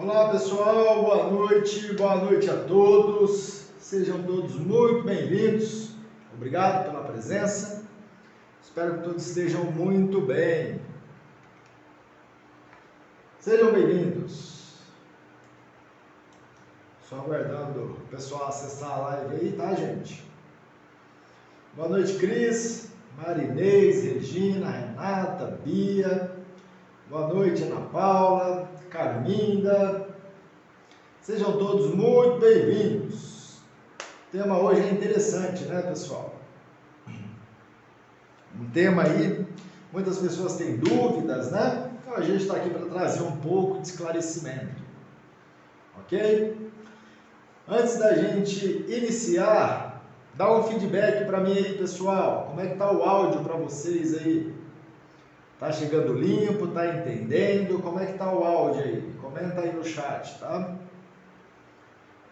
Olá pessoal, boa noite a todos, sejam todos muito bem-vindos, obrigado pela presença, espero que todos estejam muito bem, sejam bem-vindos, só aguardando o pessoal acessar a live aí, tá gente? Boa noite Cris, Marinês, Regina, Renata, Bia, boa noite Ana Paula, Carminda, sejam todos muito bem-vindos. O tema hoje é interessante, né, pessoal? Um tema aí, muitas pessoas têm dúvidas, né? Então a gente está aqui para trazer um pouco de esclarecimento, ok? Antes da gente iniciar, dá um feedback para mim aí, pessoal. Como é que tá o áudio para vocês aí? Tá chegando limpo? Tá entendendo? Como é que tá o áudio aí? Comenta aí no chat, tá?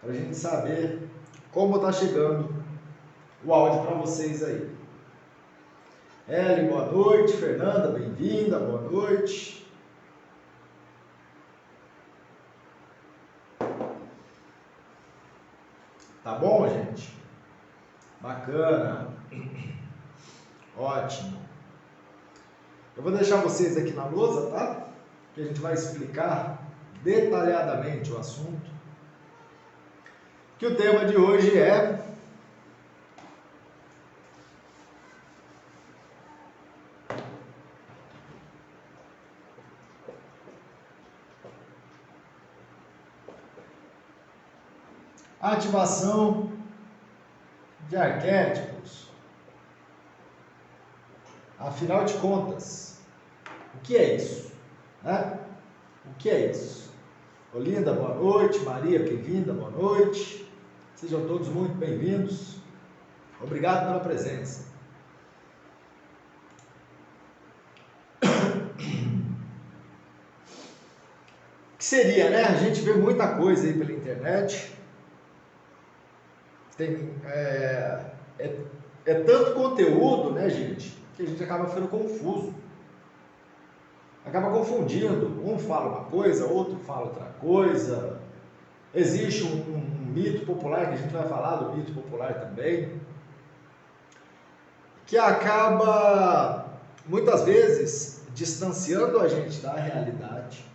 Para a gente saber como tá chegando o áudio para vocês aí. Ellen, boa noite. Fernanda, bem-vinda, boa noite. Tá bom, gente? Bacana. Ótimo. Eu vou deixar vocês aqui na lousa, tá? Que a gente vai explicar detalhadamente o assunto. Que o tema de hoje é ativação de arquétipos. Afinal de contas, o que é isso? Né? O que é isso? Olinda, boa noite. Maria, bem-vinda, boa noite. Sejam todos muito bem-vindos. Obrigado pela presença. O que seria, né? A gente vê muita coisa aí pela internet. Tem, tanto conteúdo, né, gente, que a gente acaba ficando confuso. Acaba confundindo. Um fala uma coisa, outro fala outra coisa. Existe um mito popular, que a gente vai falar do mito popular também, que acaba, muitas vezes, distanciando a gente da realidade,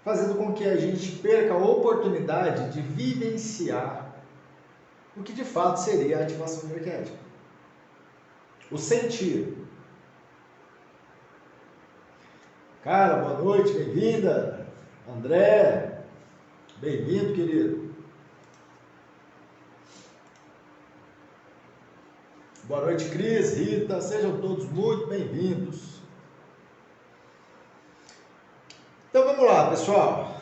fazendo com que a gente perca a oportunidade de vivenciar o que de fato seria a ativação de arquétipo. O sentir. Cara, boa noite, bem-vinda. André, bem-vindo, querido. Boa noite, Cris, Rita, sejam todos muito bem-vindos. Então vamos lá, pessoal.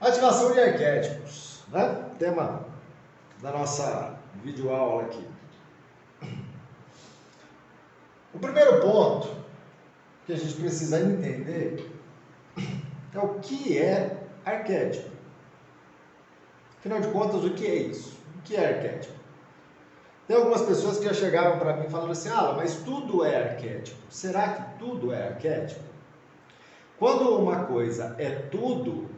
Ativação de arquétipos, né? Tema da nossa videoaula aqui. O primeiro ponto que a gente precisa entender é o que é arquétipo. Afinal de contas, o que é isso? O que é arquétipo? Tem algumas pessoas que já chegaram para mim falando assim, mas tudo é arquétipo. Será que tudo é arquétipo? Quando uma coisa é tudo,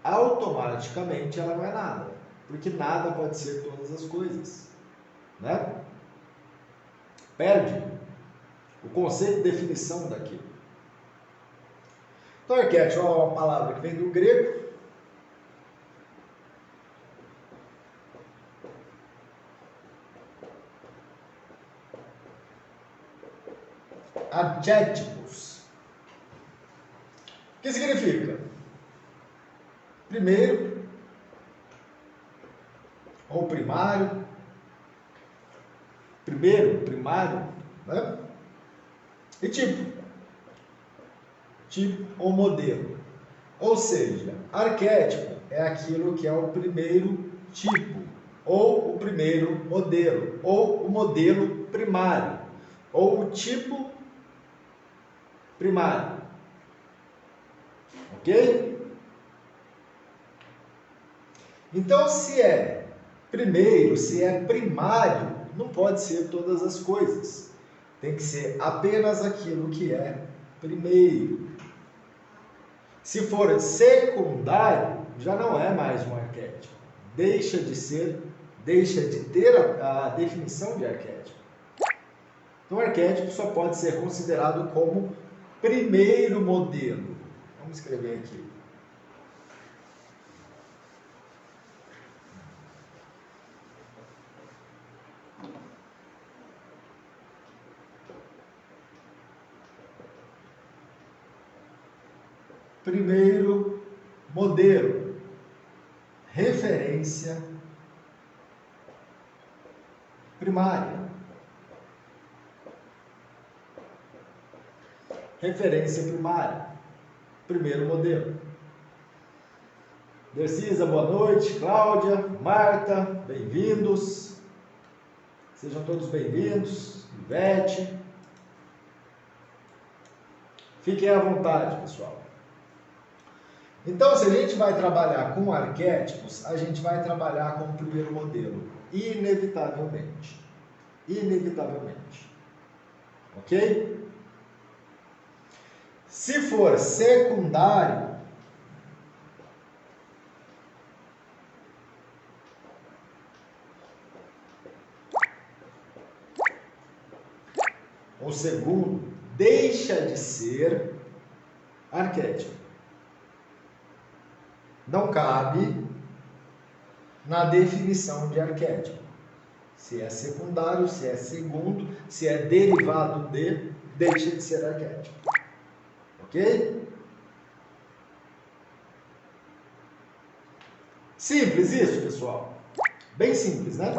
automaticamente ela não é nada. Porque nada pode ser todas as coisas, né? Perde o conceito de definição daquilo. Então, arquétipo é uma palavra que vem do grego. Arquétipos. O que significa? Primeiro, ou primário. Primário, né? E tipo ou modelo. Ou seja, arquétipo é aquilo que é o primeiro tipo, ou o primeiro modelo, ou o modelo primário, ou o tipo primário. Ok? Então, se é primeiro, se é primário, não pode ser todas as coisas. Tem que ser apenas aquilo que é primeiro. Se for secundário, já não é mais um arquétipo. Deixa de ter a definição de arquétipo. Então, o arquétipo só pode ser considerado como primeiro modelo. Vamos escrever aqui. Primeiro modelo. Referência primária. Referência primária. Primeiro modelo. Dercisa, boa noite. Cláudia, Marta, bem-vindos. Sejam todos bem-vindos. Ivete. Fiquem à vontade, pessoal. Então, se a gente vai trabalhar com arquétipos, a gente vai trabalhar com o primeiro modelo. Inevitavelmente. Inevitavelmente. Ok? Se for secundário, o segundo deixa de ser arquétipo. Não cabe na definição de arquétipo. Se é secundário, se é segundo, se é derivado de, deixa de ser arquétipo. Ok? Simples isso, pessoal. Bem simples, né?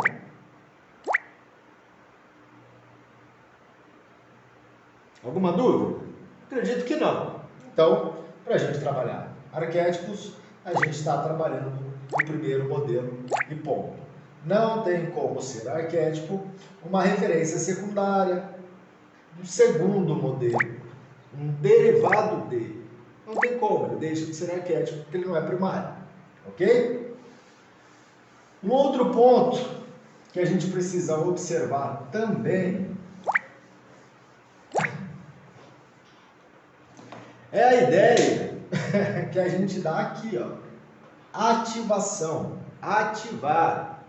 Alguma dúvida? Acredito que não. Então, para a gente trabalhar arquétipos, a gente está trabalhando o primeiro modelo e ponto. Não tem como ser arquétipo uma referência secundária, um segundo modelo, um derivado de. Não tem como, ele deixa de ser arquétipo porque ele não é primário. Ok? Um outro ponto que a gente precisa observar também é a ideia que a gente dá aqui, ó. Ativação, ativar.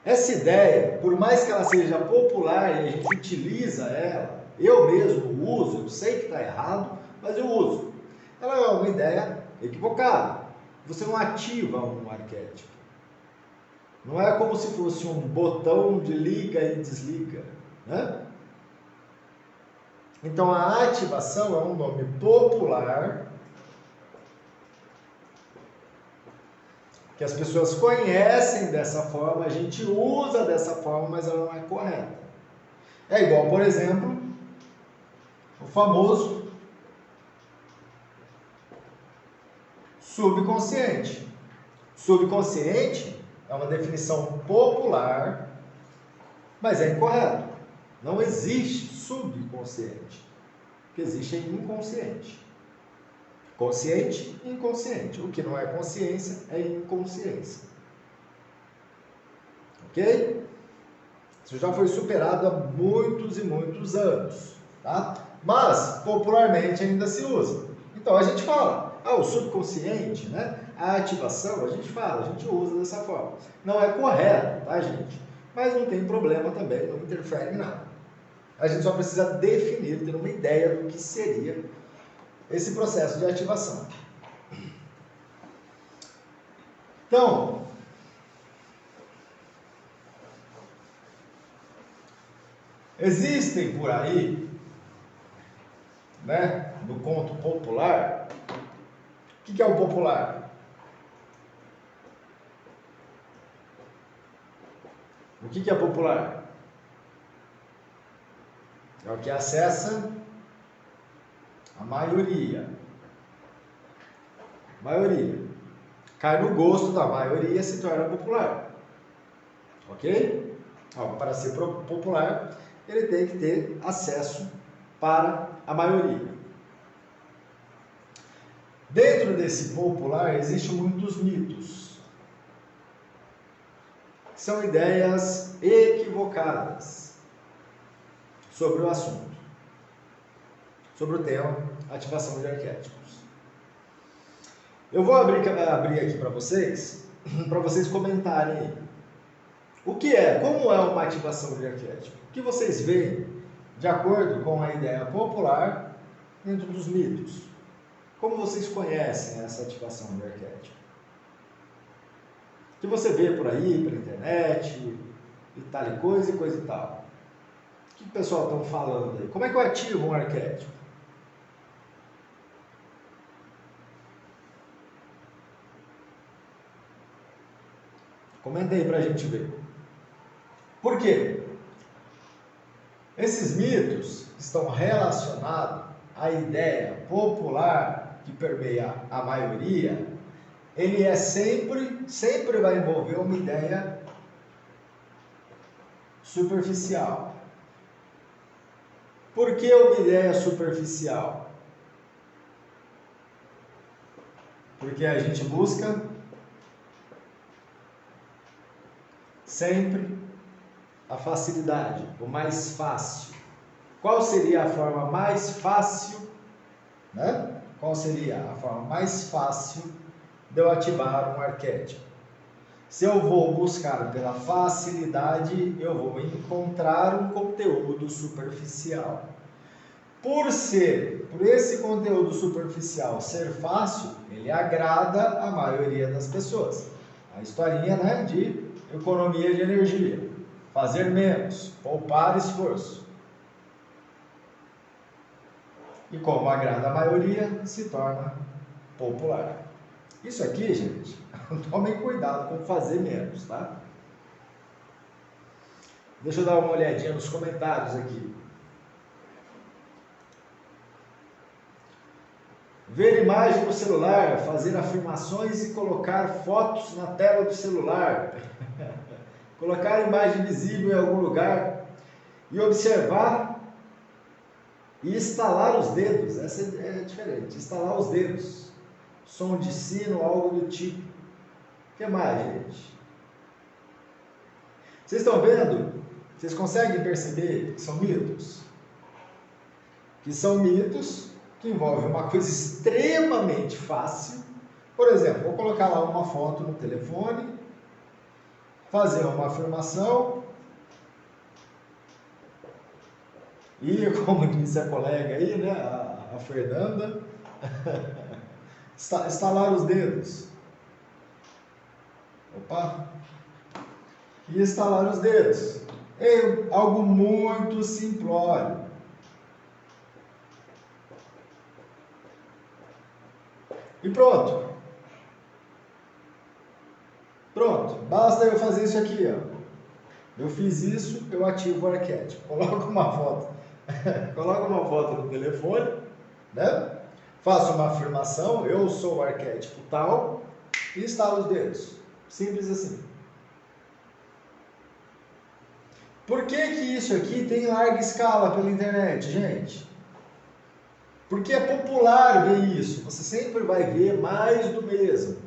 Essa ideia, por mais que ela seja popular e a gente utiliza ela, eu mesmo uso, eu sei que está errado, mas eu uso. Ela é uma ideia equivocada. Você não ativa um arquétipo. Não é como se fosse um botão de liga e desliga, né? Então, a ativação é um nome popular que as pessoas conhecem dessa forma, a gente usa dessa forma, mas ela não é correta. É igual, por exemplo, o famoso subconsciente. Subconsciente é uma definição popular, mas é incorreto. Não existe subconsciente, o que existe é inconsciente. Consciente e inconsciente. O que não é consciência é inconsciência. Ok? Isso já foi superado há muitos e muitos anos. Tá? Mas, popularmente, ainda se usa. Então, a gente fala, o subconsciente, né? A ativação, a gente usa dessa forma. Não é correto, tá, gente? Mas não tem problema também, não interfere em nada. A gente só precisa definir, ter uma ideia do que seria esse processo de ativação. Então, existem por aí, né, no conto popular, o que é o popular? O que é popular? É o que acessa a maioria. Maioria. Cai no gosto da maioria e se torna popular. Ok? Para ser popular, ele tem que ter acesso para a maioria. Dentro desse popular existem muitos mitos. São ideias equivocadas sobre o assunto. sobre o tema ativação de arquétipos. Eu vou abrir aqui para vocês comentarem aí. Como é uma ativação de arquétipo? O que vocês veem de acordo com a ideia popular dentro dos mitos? Como vocês conhecem essa ativação de arquétipo? O que você vê por aí, pela internet, e tal e coisa e tal? O que o pessoal está falando aí? Como é que eu ativo um arquétipo? Comenta aí para a gente ver. Por quê? Esses mitos estão relacionados à ideia popular que permeia a maioria. Ele sempre vai envolver uma ideia superficial. Por que uma ideia superficial? Porque a gente busca sempre a facilidade, o mais fácil. Qual seria a forma mais fácil, né? Qual seria a forma mais fácil de eu ativar um arquétipo? Se eu vou buscar pela facilidade, eu vou encontrar um conteúdo superficial. Por esse conteúdo superficial ser fácil, ele agrada a maioria das pessoas. A historinha, né, de economia de energia. Fazer menos, poupar esforço. E como agrada a maioria, se torna popular. Isso aqui, gente, tomem cuidado com fazer menos, tá? Deixa eu dar uma olhadinha nos comentários aqui. Ver imagem no celular, fazer afirmações e colocar fotos na tela do celular. Colocar imagem visível em algum lugar e observar e estalar os dedos. Essa é diferente. Estalar os dedos. Som de sino, algo do tipo. O que mais, gente? Vocês estão vendo? Vocês conseguem perceber que são mitos? Que são mitos que envolvem uma coisa extremamente fácil. Por exemplo, vou colocar lá uma foto no telefone, fazer uma afirmação e, como disse a colega aí, né, a Fernanda, estalar os dedos. Opa! E estalar os dedos. É algo muito simplório. E pronto. Pronto, basta eu fazer isso aqui, ó. Eu fiz isso, eu ativo o arquétipo. Coloco uma foto no telefone, né? Faço uma afirmação, eu sou o arquétipo tal, e estalo os dedos. Simples assim. Por que isso aqui tem larga escala pela internet, gente? Porque é popular ver isso. Você sempre vai ver mais do mesmo.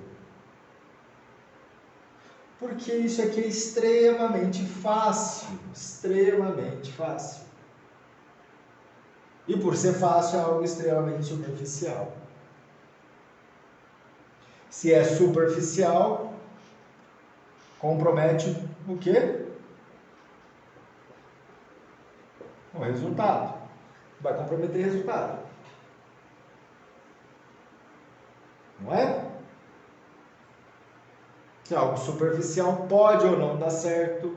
Porque isso aqui é extremamente fácil. Extremamente fácil. E por ser fácil, é algo extremamente superficial. Se é superficial, compromete o quê? O resultado. Vai comprometer o resultado. Não é? Que algo superficial pode ou não dar certo.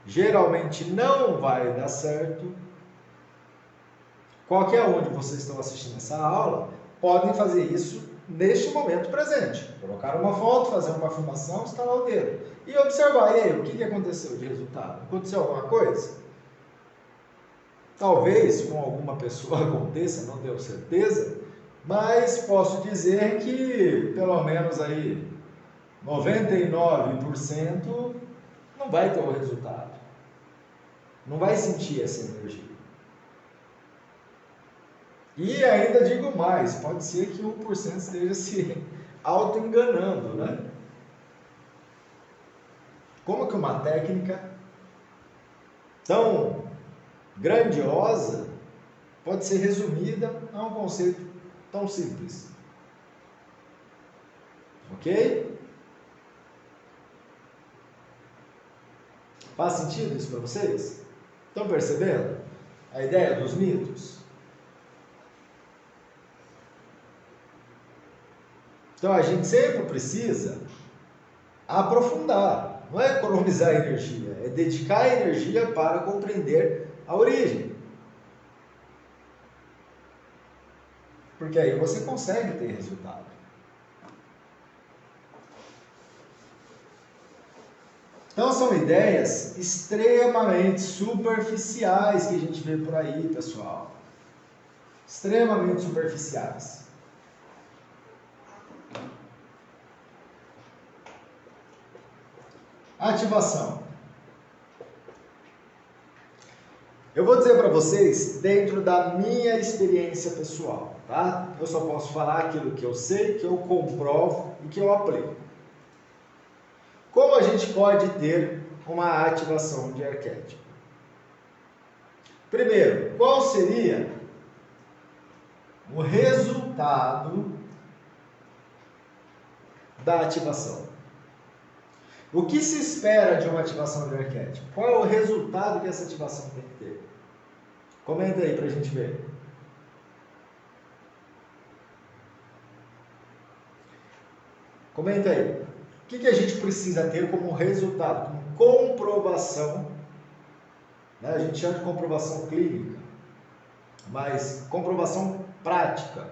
Geralmente não vai dar certo. Qualquer um de vocês que estão assistindo essa aula, podem fazer isso neste momento presente. Colocar uma foto, fazer uma afirmação, estalar o dedo. E observar, e aí, o que aconteceu de resultado? Aconteceu alguma coisa? Talvez com alguma pessoa aconteça, não tenho certeza, mas posso dizer que pelo menos aí 99% não vai ter o resultado. Não vai sentir essa energia. E ainda digo mais, pode ser que 1% esteja se auto-enganando, né? Como que uma técnica tão grandiosa pode ser resumida a um conceito tão simples. Ok? Faz sentido isso para vocês? Estão percebendo a ideia dos mitos? Então a gente sempre precisa aprofundar, não é economizar energia, é dedicar energia para compreender a origem. Porque aí você consegue ter resultado. Então são ideias extremamente superficiais que a gente vê por aí, pessoal. Extremamente superficiais. Ativação. Eu vou dizer para vocês dentro da minha experiência pessoal, tá? Eu só posso falar aquilo que eu sei, que eu comprovo e que eu aplico. Como a gente pode ter uma ativação de arquétipo? Primeiro, qual seria o resultado da ativação? O que se espera de uma ativação de arquétipo? Qual é o resultado que essa ativação tem que ter? Comenta aí para a gente ver. Comenta aí. O que a gente precisa ter como resultado, como comprovação? Né? A gente chama de comprovação clínica, mas comprovação prática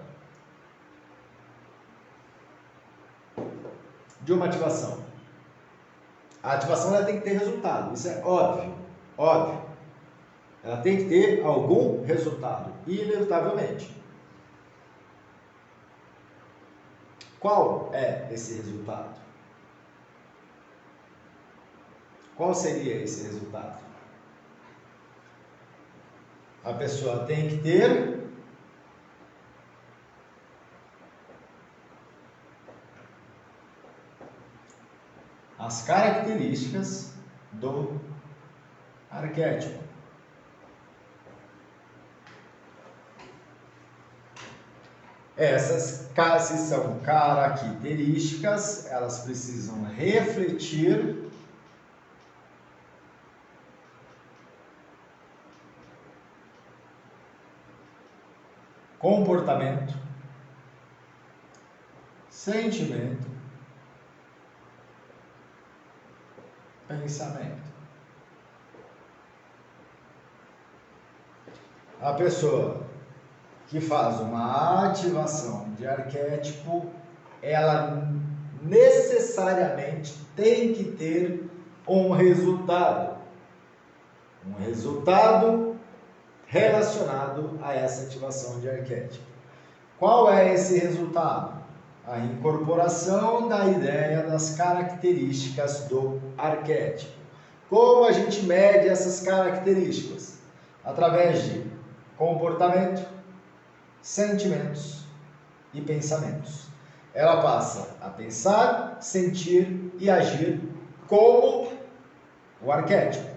de uma ativação. A ativação ela tem que ter resultado, isso é óbvio, óbvio. Ela tem que ter algum resultado, inevitavelmente. Qual é esse resultado? Qual seria esse resultado? A pessoa tem que ter as características do arquétipo. Essas, se são características, elas precisam refletir comportamento, sentimento, pensamento. A pessoa que faz uma ativação de arquétipo, ela necessariamente tem que ter um resultado relacionado a essa ativação de arquétipo. Qual é esse resultado? A incorporação da ideia das características do arquétipo. Como a gente mede essas características? Através de comportamento, sentimentos e pensamentos. Ela passa a pensar, sentir e agir como o arquétipo,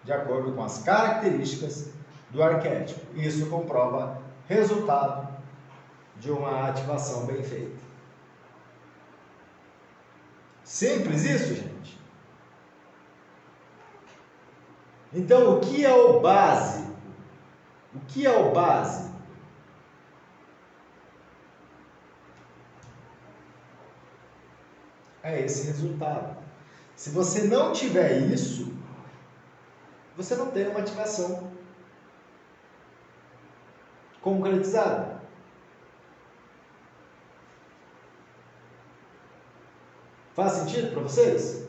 de acordo com as características do arquétipo. Isso comprova resultado de uma ativação bem feita. Simples isso, gente? Então, o que é o básico? O que é o básico? É esse resultado. Se você não tiver isso, você não tem uma ativação concretizada. Faz sentido para vocês?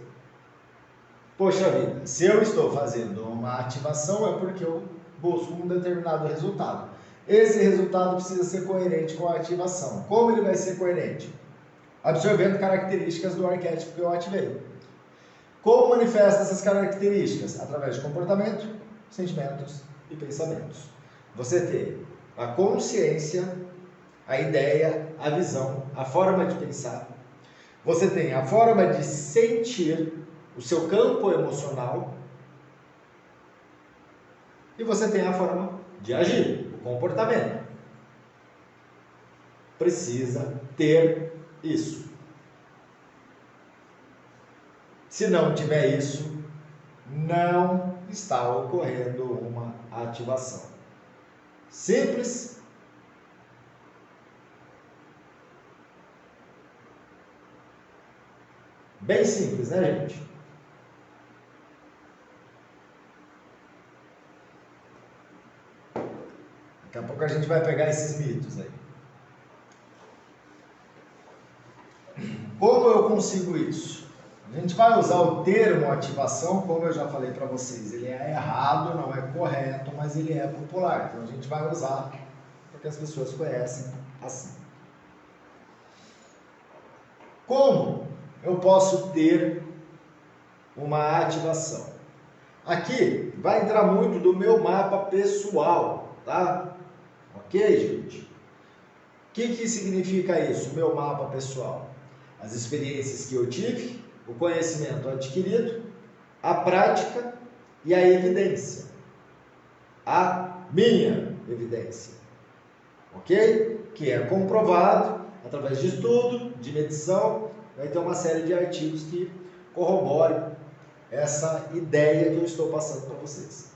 Poxa vida, se eu estou fazendo uma ativação é porque eu busco um determinado resultado. Esse resultado precisa ser coerente com a ativação. Como ele vai ser coerente? Absorvendo características do arquétipo que eu ativei. Como manifesta essas características? Através de comportamento, sentimentos e pensamentos. Você tem a consciência, a ideia, a visão, a forma de pensar. Você tem a forma de sentir, o seu campo emocional. E você tem a forma de agir, o comportamento. Precisa ter isso. Se não tiver isso, não está ocorrendo uma ativação. Simples. Bem simples, né, gente? Daqui a pouco a gente vai pegar esses mitos aí. Como eu consigo isso? A gente vai usar o termo ativação, como eu já falei para vocês. Ele é errado, não é correto, mas ele é popular. Então a gente vai usar porque as pessoas conhecem assim. Como eu posso ter uma ativação? Aqui vai entrar muito do meu mapa pessoal, tá? Ok, gente? O que significa isso, meu mapa pessoal? As experiências que eu tive, o conhecimento adquirido, a prática e a evidência. A minha evidência. Ok? Que é comprovado através de estudo, de medição, vai ter uma série de artigos que corroborem essa ideia que eu estou passando para vocês.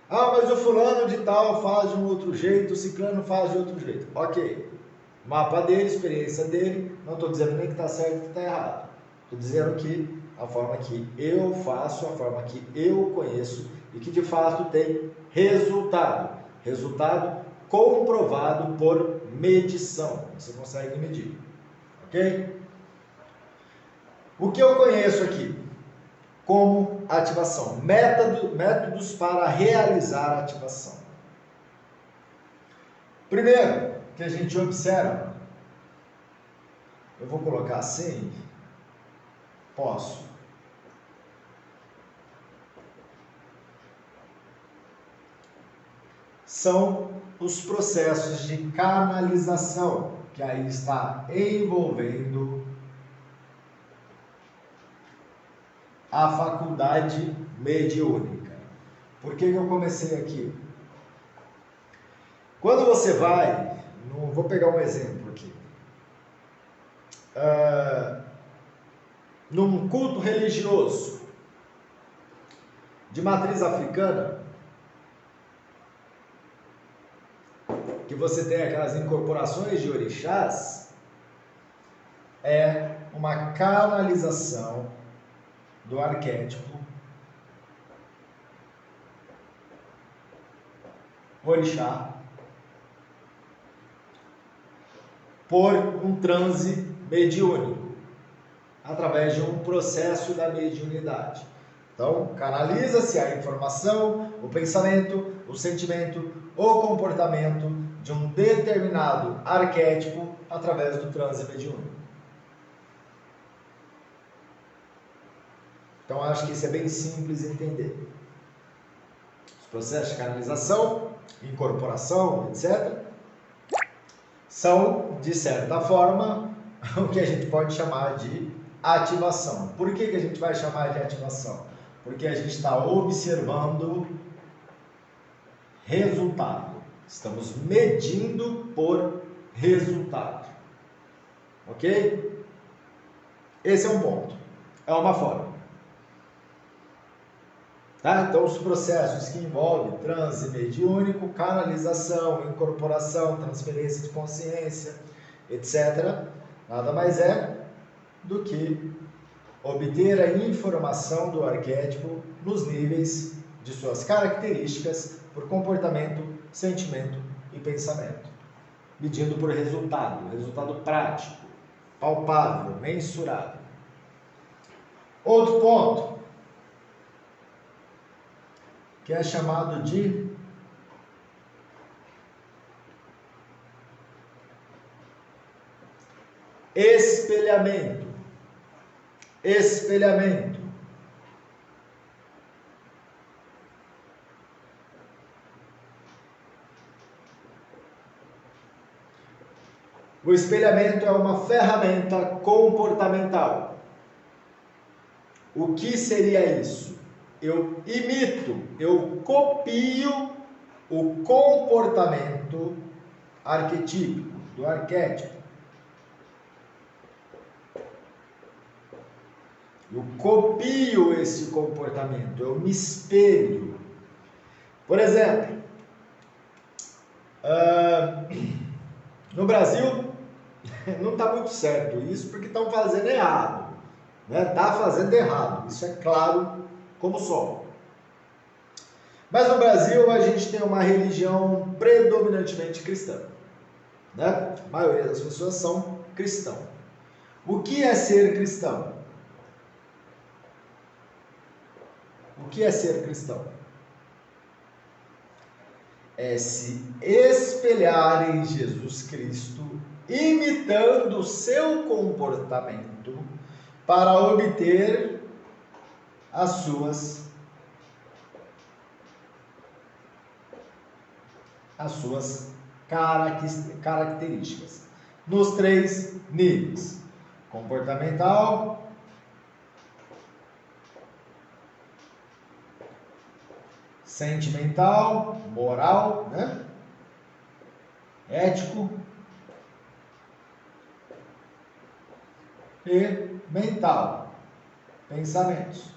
Ah, mas o fulano de tal faz de um outro jeito, o ciclano faz de outro jeito. Ok. Mapa dele, experiência dele, não estou dizendo nem que está certo e que está errado. Estou dizendo que a forma que eu faço, a forma que eu conheço e que de fato tem resultado. Resultado comprovado por medição. Você consegue medir. Ok? O que eu conheço aqui como ativação? Métodos para realizar a ativação. Primeiro, que a gente observa, eu vou colocar assim, posso. São os processos de canalização, que aí está envolvendo a faculdade mediúnica. Por que eu comecei aqui? Quando você vai, vou pegar um exemplo aqui, num culto religioso de matriz africana, que você tem aquelas incorporações de orixás, é uma canalização do arquétipo orixá por um transe mediúnico, através de um processo da mediunidade. Então, canaliza-se a informação, o pensamento, o sentimento, o comportamento de um determinado arquétipo através do transe mediúnico. Então, acho que isso é bem simples de entender. Os processos de canalização, incorporação, etc., são, de certa forma, o que a gente pode chamar de ativação. Por que a gente vai chamar de ativação? Porque a gente está observando resultado. Estamos medindo por resultado. Ok? Esse é um ponto. É uma forma. Tá? Então, os processos que envolvem transe mediúnico, canalização, incorporação, transferência de consciência, etc., nada mais é do que obter a informação do arquétipo nos níveis de suas características por comportamento, sentimento e pensamento, medindo por resultado prático, palpável, mensurável. Outro ponto, que é chamado de espelhamento. Espelhamento. O espelhamento é uma ferramenta comportamental. O que seria isso? Eu imito, eu copio o comportamento arquetípico, do arquétipo. Eu copio esse comportamento, eu me espelho. Por exemplo, no Brasil não está muito certo isso porque estão fazendo errado. Está fazendo errado, isso é claro como sol. Mas no Brasil a gente tem uma religião predominantemente cristã. A maioria das pessoas são cristãos. O que é ser cristão? O que é ser cristão? É se espelhar em Jesus Cristo, imitando o seu comportamento para obter as suas características nos 3 níveis: comportamental, sentimental, moral, ético e mental, pensamentos.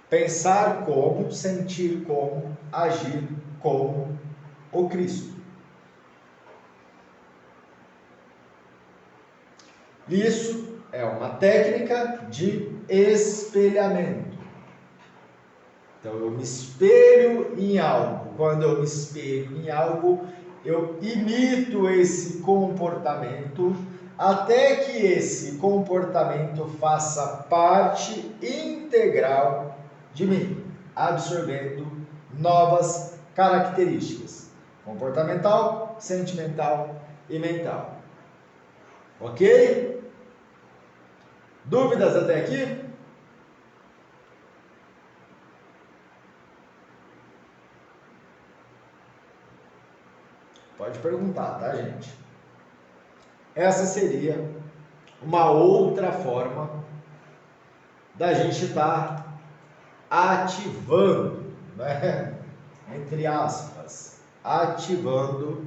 Pensar como, sentir como, agir como o Cristo. Isso é uma técnica de espelhamento. Então eu me espelho em algo. Quando eu me espelho em algo, eu imito esse comportamento até que esse comportamento faça parte integral de mim, absorvendo novas características: comportamental, sentimental e mental. Ok? Dúvidas até aqui? Pode perguntar, tá, gente? Essa seria uma outra forma da gente estar ativando, entre aspas, ativando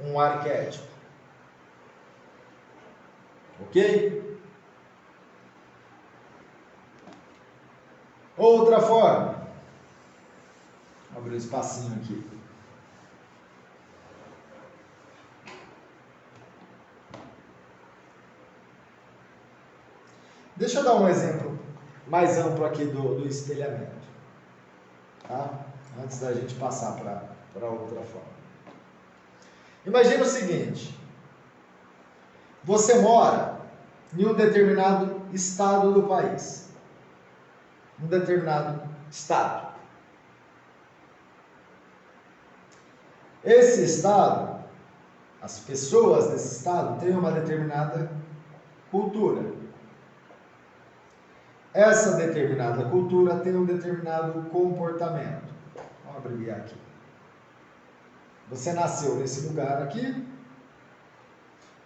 um arquétipo. Ok? Outra forma. Vou abrir um espacinho aqui. Deixa eu dar um exemplo mais amplo aqui do espelhamento, tá? Antes da gente passar para outra forma. Imagina o seguinte: você mora em um determinado estado do país, um determinado estado. Esse estado, as pessoas desse estado têm uma determinada cultura. Essa determinada cultura tem um determinado comportamento. Vamos abreviar aqui. Você nasceu nesse lugar aqui,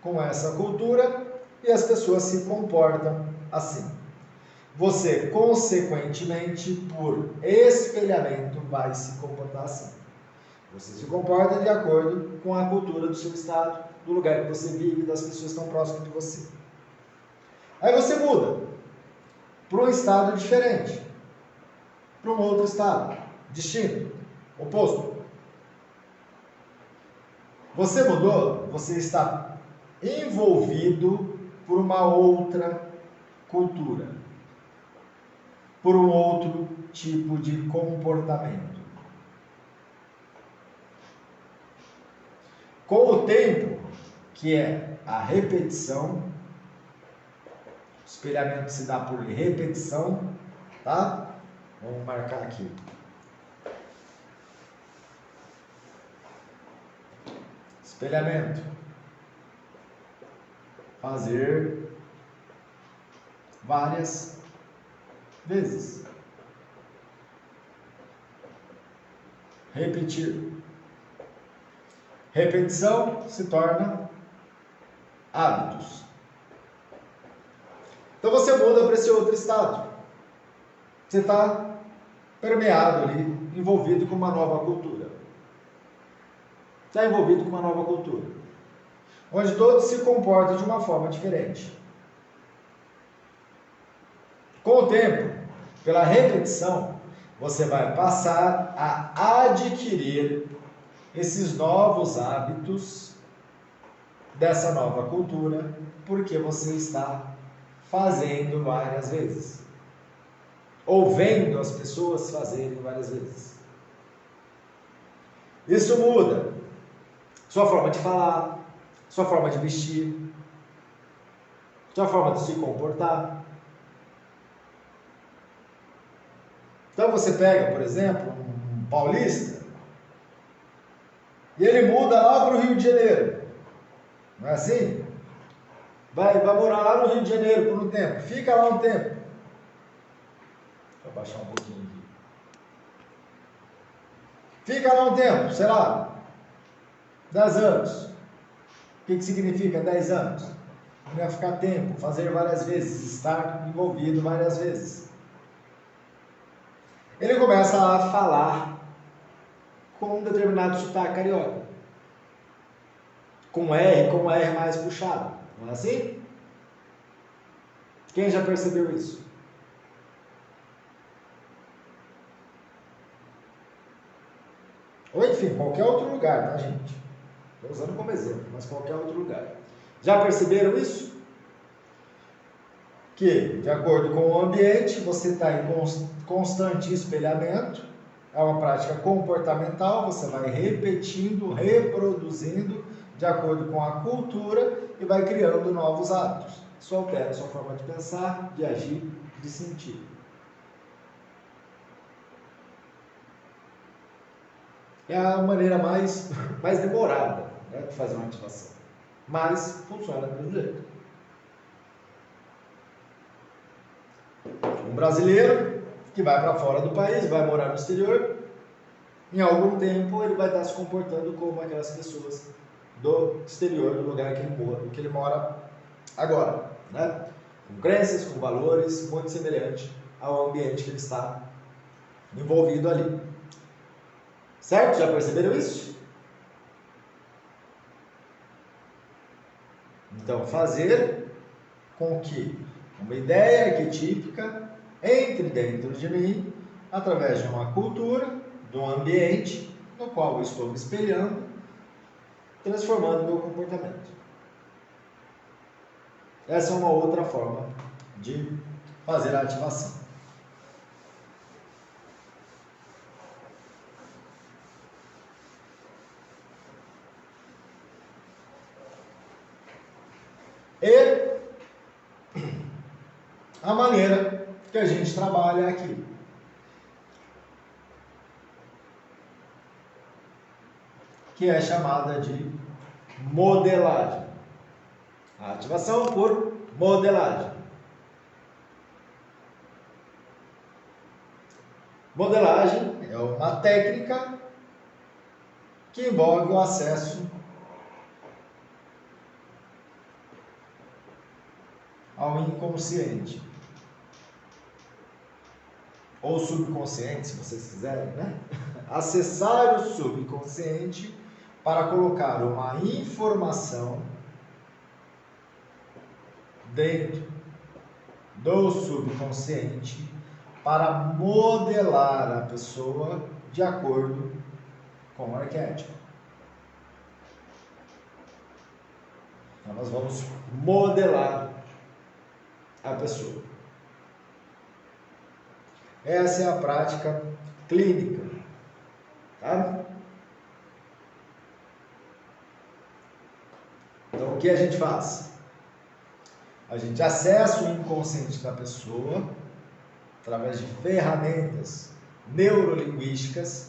com essa cultura, e as pessoas se comportam assim. Você, consequentemente, por espelhamento, vai se comportar assim. Você se comporta de acordo com a cultura do seu estado, do lugar que você vive, das pessoas que estão próximas de você. Aí você muda para um estado diferente, para um outro estado, distinto, oposto. Você mudou, você está envolvido por uma outra cultura, por um outro tipo de comportamento. Com o tempo, que é a repetição, o espelhamento se dá por repetição, tá? Vamos marcar aqui. Espelhamento. Fazer várias vezes. Repetir. Repetição se torna hábitos. Então você muda para esse outro estado. Você está permeado ali envolvido com uma nova cultura. Está envolvido com uma nova cultura, onde todos se comportam de uma forma diferente. Com o tempo, pela repetição, você vai passar a adquirir esses novos hábitos dessa nova cultura, porque você está fazendo várias vezes, ou vendo as pessoas fazerem várias vezes. Isso muda sua forma de falar, sua forma de vestir, sua forma de se comportar. Então você pega, por exemplo, um paulista e ele muda lá para o Rio de Janeiro, não é assim? Vai morar lá no Rio de Janeiro por um tempo, fica lá um tempo. Deixa eu baixar um pouquinho aqui. Fica lá um tempo, sei lá, 10 anos. O que significa 10 anos? Não vai ficar tempo, fazer várias vezes, estar envolvido várias vezes. Ele começa a falar com um determinado sotaque carioca, com um R mais puxado, não é assim? Quem já percebeu isso? Ou enfim, qualquer outro lugar, tá, gente? Estou usando como exemplo, mas qualquer outro lugar. Já perceberam isso? Que, de acordo com o ambiente, você está em constante espelhamento, é uma prática comportamental, você vai repetindo, reproduzindo, de acordo com a cultura, e vai criando novos hábitos. Isso altera a sua forma de pensar, de agir, de sentir. É a maneira mais demorada, né, de fazer uma ativação, mas funciona do mesmo jeito. Um brasileiro que vai para fora do país, vai morar no exterior, em algum tempo ele vai estar se comportando como aquelas pessoas do exterior, do lugar que ele mora agora, né? Com crenças, com valores muito semelhantes ao ambiente que ele está envolvido ali. Certo? Já perceberam isso? Então, fazer com que uma ideia arquetípica entre dentro de mim, através de uma cultura, de um ambiente no qual eu estou me espelhando, transformando o meu comportamento. Essa é uma outra forma de fazer a ativação. E a maneira que a gente trabalha aqui. Que é chamada de modelagem. A ativação por modelagem. Modelagem é uma técnica que envolve o acesso ao inconsciente. Ou subconsciente, se vocês quiserem, né? Acessar o subconsciente para colocar uma informação dentro do subconsciente para modelar a pessoa de acordo com o arquétipo. Então, nós vamos modelar a pessoa. Essa é a prática clínica, tá? Então, o que a gente faz? A gente acessa o inconsciente da pessoa através de ferramentas neurolinguísticas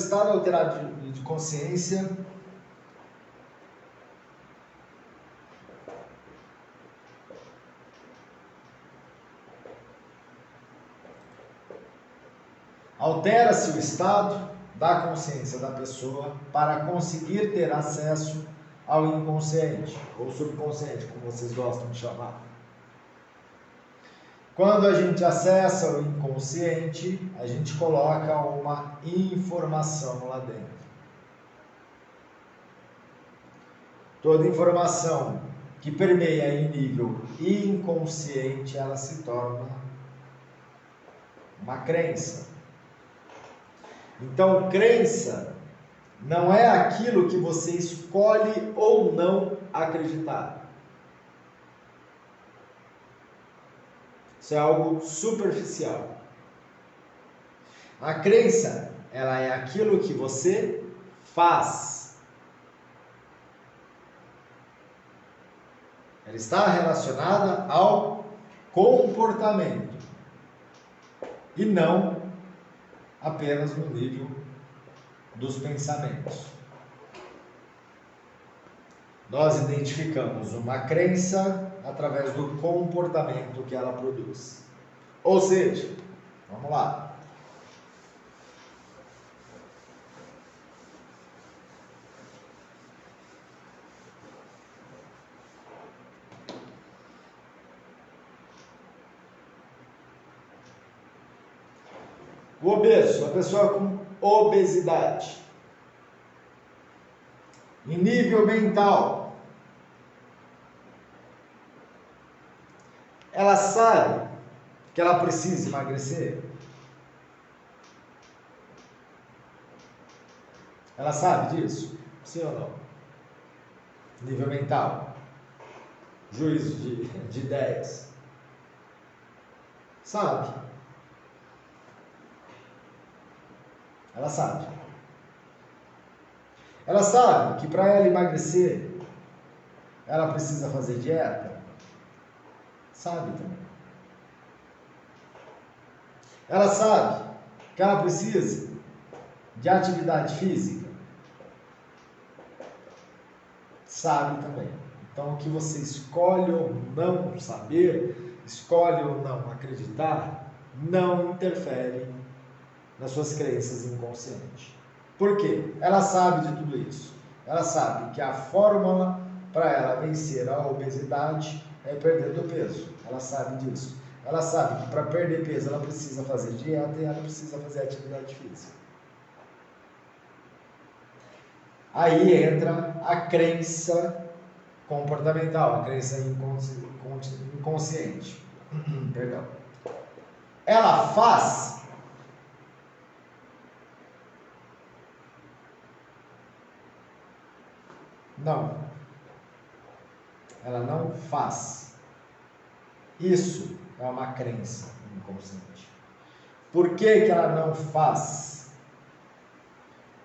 estado alterado de consciência, altera-se o estado da consciência da pessoa para conseguir ter acesso ao inconsciente, ou subconsciente, como vocês gostam de chamar. Quando a gente acessa o inconsciente, a gente coloca uma informação lá dentro. Toda informação que permeia em nível inconsciente, ela se torna uma crença. Então, crença não é aquilo que você escolhe ou não acreditar. Isso é algo superficial. A crença, ela é aquilo que você faz. Ela está relacionada ao comportamento e não apenas no nível dos pensamentos. Nós identificamos uma crença através do comportamento que ela produz. Ou seja, vamos lá. O obeso, a pessoa com obesidade, em nível mental, ela sabe que ela precisa emagrecer? Ela sabe disso? Sim ou não? Nível mental, juízo de ideias, sabe? Ela sabe. Ela sabe que para ela emagrecer, ela precisa fazer dieta? Sabe também. Ela sabe que ela precisa de atividade física? Sabe também. Então, o que você escolhe ou não saber, escolhe ou não acreditar, não interfere nas suas crenças inconscientes. Por quê? Ela sabe de tudo isso. Ela sabe que a fórmula para ela vencer a obesidade é perdendo peso. Ela sabe disso. Ela sabe que para perder peso ela precisa fazer dieta e ela precisa fazer atividade física. Aí entra a crença comportamental, a crença inconsciente. Perdão. Ela faz? Não. Ela não faz. Isso é uma crença inconsciente. Por que que ela não faz?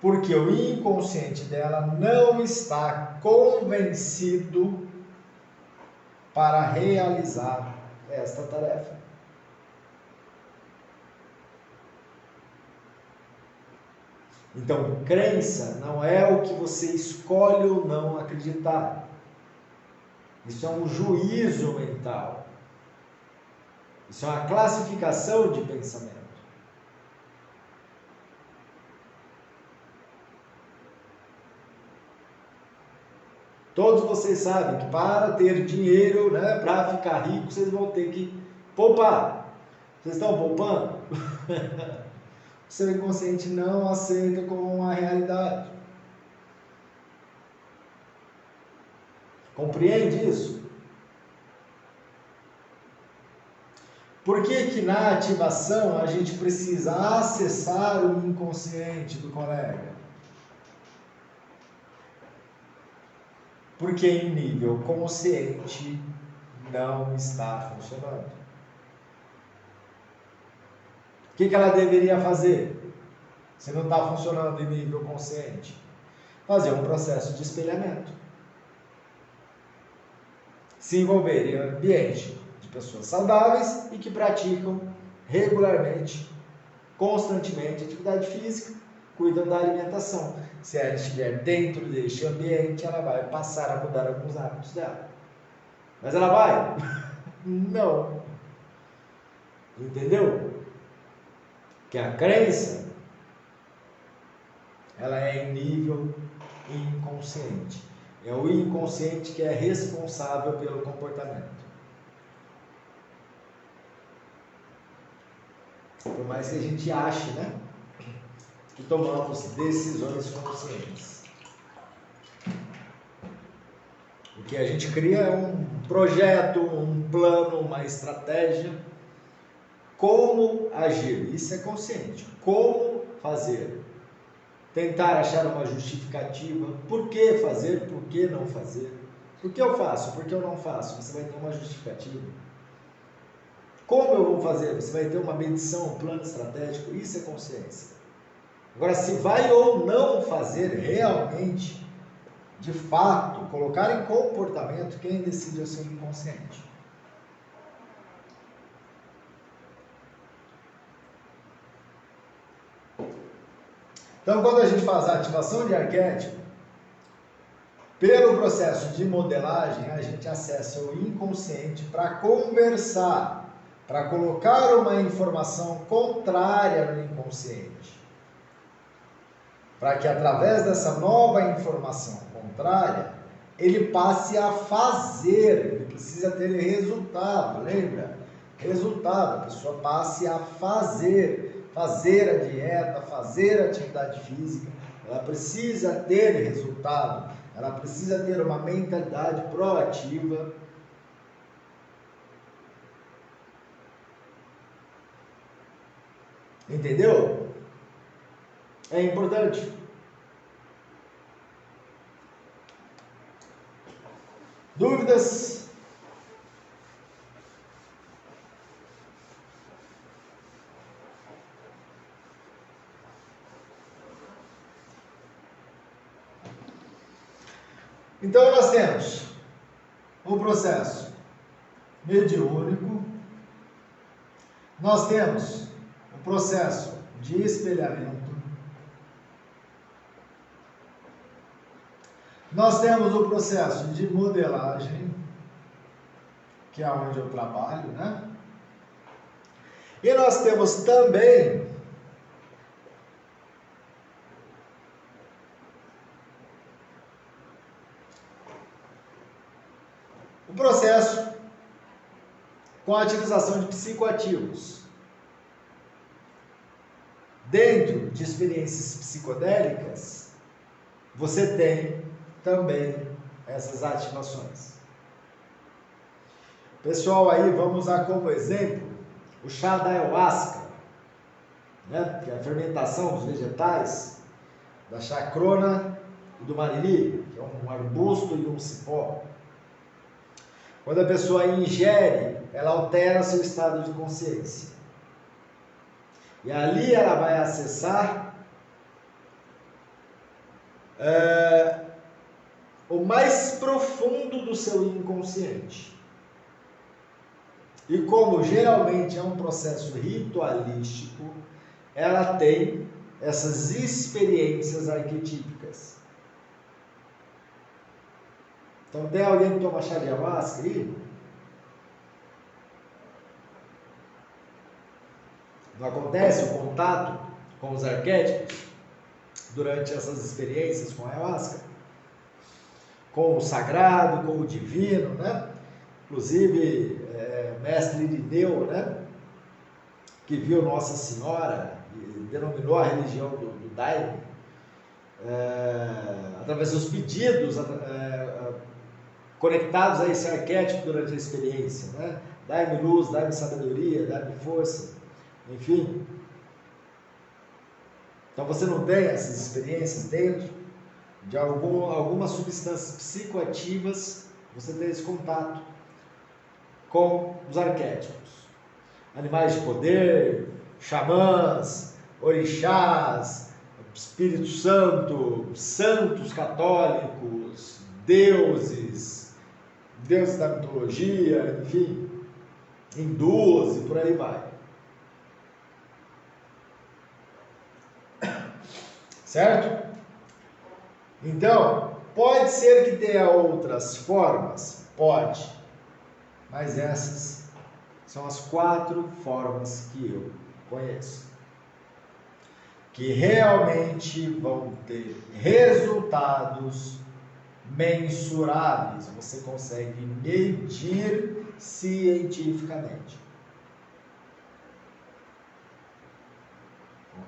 Porque o inconsciente dela não está convencido para realizar esta tarefa. Então, crença não é o que você escolhe ou não acreditar. Isso é um juízo mental. Isso é uma classificação de pensamento. Todos vocês sabem que para ter dinheiro, né, para ficar rico, vocês vão ter que poupar. Vocês estão poupando? O seu inconsciente não aceita como uma realidade. Compreende isso? Por que que na ativação a gente precisa acessar o inconsciente do colega? Porque em nível consciente não está funcionando. O que ela deveria fazer se não está funcionando em nível consciente? Fazer um processo de espelhamento. Se envolver em ambiente de pessoas saudáveis e que praticam regularmente, constantemente atividade física, cuidam da alimentação. Se ela estiver dentro deste ambiente, ela vai passar a mudar alguns hábitos dela. Mas ela vai? Não. Entendeu? Que a crença ela é em nível inconsciente. É o inconsciente que é responsável pelo comportamento. Por mais que a gente ache, né, que tomamos decisões conscientes. O que a gente cria é um projeto, um plano, uma estratégia. Como agir? Isso é consciente. Como fazer? Tentar achar uma justificativa. Por que fazer? Por que não fazer? Por que eu faço? Por que eu não faço? Você vai ter uma justificativa. Como eu vou fazer? Você vai ter uma medição, um plano estratégico. Isso é consciência. Agora, se vai ou não fazer realmente, de fato, colocar em comportamento, quem decide é o seu inconsciente. Então, quando a gente faz a ativação de arquétipo, pelo processo de modelagem, a gente acessa o inconsciente para conversar, para colocar uma informação contrária no inconsciente. Para que através dessa nova informação contrária, ele passe a fazer, ele precisa ter resultado, lembra? Resultado, a pessoa passe a fazer a dieta, fazer a atividade física, ela precisa ter resultado, ela precisa ter uma mentalidade proativa. Entendeu? É importante. Dúvidas? Então nós temos o processo mediúnico, nós temos o processo de espelhamento, nós temos o processo de modelagem, que é onde eu trabalho, né? E nós temos também o processo com a utilização de psicoativos. Dentro de experiências psicodélicas, você tem também essas ativações. Pessoal, aí vamos usar como exemplo o chá da ayahuasca, né? Que é a fermentação dos vegetais, da chacrona e do mariri, que é um arbusto e um cipó. Quando a pessoa ingere, ela altera seu estado de consciência. E ali ela vai acessar o mais profundo do seu inconsciente. E como geralmente é um processo ritualístico, ela tem essas experiências arquetípicas. Então, tem alguém que toma chá de ayahuasca aí? Não acontece o contato com os arquétipos durante essas experiências com a ayahuasca? Com o sagrado, com o divino, né? Inclusive, mestre Irineu, né? Que viu Nossa Senhora e denominou a religião do Daime, através dos pedidos conectados a esse arquétipo durante a experiência, né? Dai-me luz, dai-me sabedoria, dai-me força, enfim. Então você não tem essas experiências dentro de algumas substâncias psicoativas, você tem esse contato com os arquétipos. Animais de poder, xamãs, orixás, Espírito Santo, santos católicos, deuses da mitologia, enfim, hindus e por aí vai. Certo? Então, pode ser que tenha outras formas? Pode. Mas essas são as 4 formas que eu conheço. que realmente vão ter resultados mensuráveis. Você consegue medir cientificamente.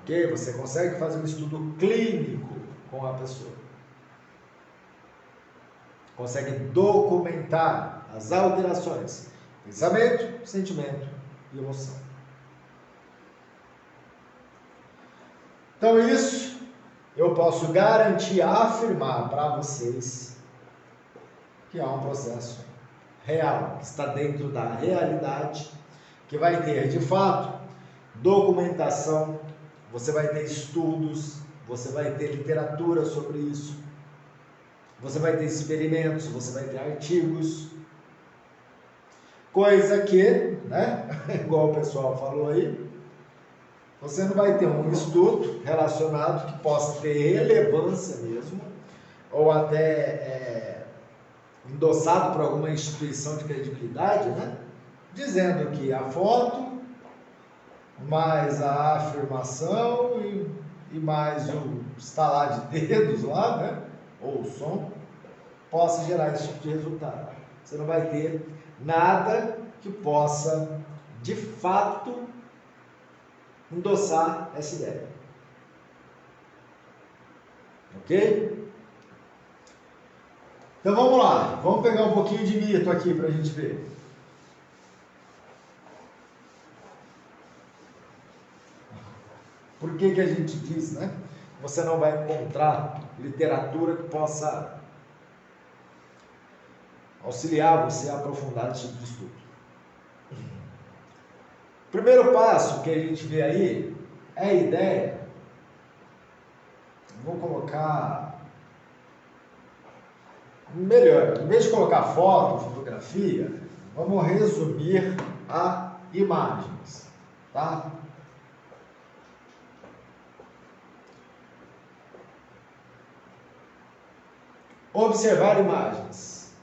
Ok? Você consegue fazer um estudo clínico com a pessoa. Consegue documentar as alterações, pensamento, sentimento e emoção. Então isso eu posso garantir, afirmar para vocês que é um processo real, que está dentro da realidade, que vai ter de fato documentação, você vai ter estudos, você vai ter literatura sobre isso, você vai ter experimentos, você vai ter artigos, coisa que, né, igual o pessoal falou aí, você não vai ter um estudo relacionado que possa ter relevância mesmo, ou até endossado por alguma instituição de credibilidade, né, dizendo que a foto, mais a afirmação e mais o estalar de dedos lá, né, ou o som, possa gerar esse tipo de resultado. Você não vai ter nada que possa, de fato, endossar essa ideia. Ok? Então vamos lá, vamos pegar um pouquinho de mito aqui para a gente ver. Por que a gente diz, né? Você não vai encontrar literatura que possa auxiliar você a aprofundar esse tipo de estudo. O primeiro passo que a gente vê aí é a ideia. Vou colocar melhor, em vez de colocar foto, fotografia, vamos resumir a imagens, tá? Observar imagens,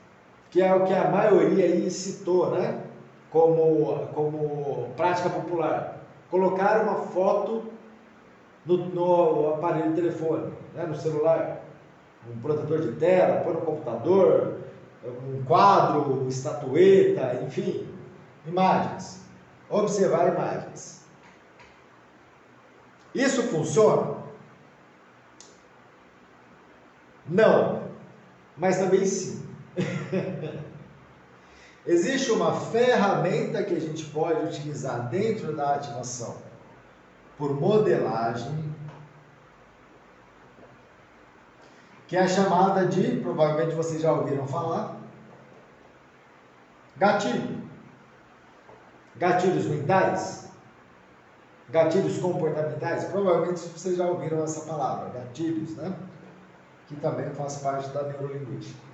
que é o que a maioria aí citou, né? Como prática popular. Colocar uma foto no aparelho de telefone, né? No celular, um protetor de tela, pôr no computador, um quadro, estatueta, enfim, imagens. Observar imagens. Isso funciona? Não, mas também sim. Existe uma ferramenta que a gente pode utilizar dentro da ativação por modelagem, que é a chamada de, provavelmente vocês já ouviram falar, gatilho. Gatilhos mentais, gatilhos comportamentais, provavelmente vocês já ouviram essa palavra, gatilhos, né? Que também faz parte da neurolinguística.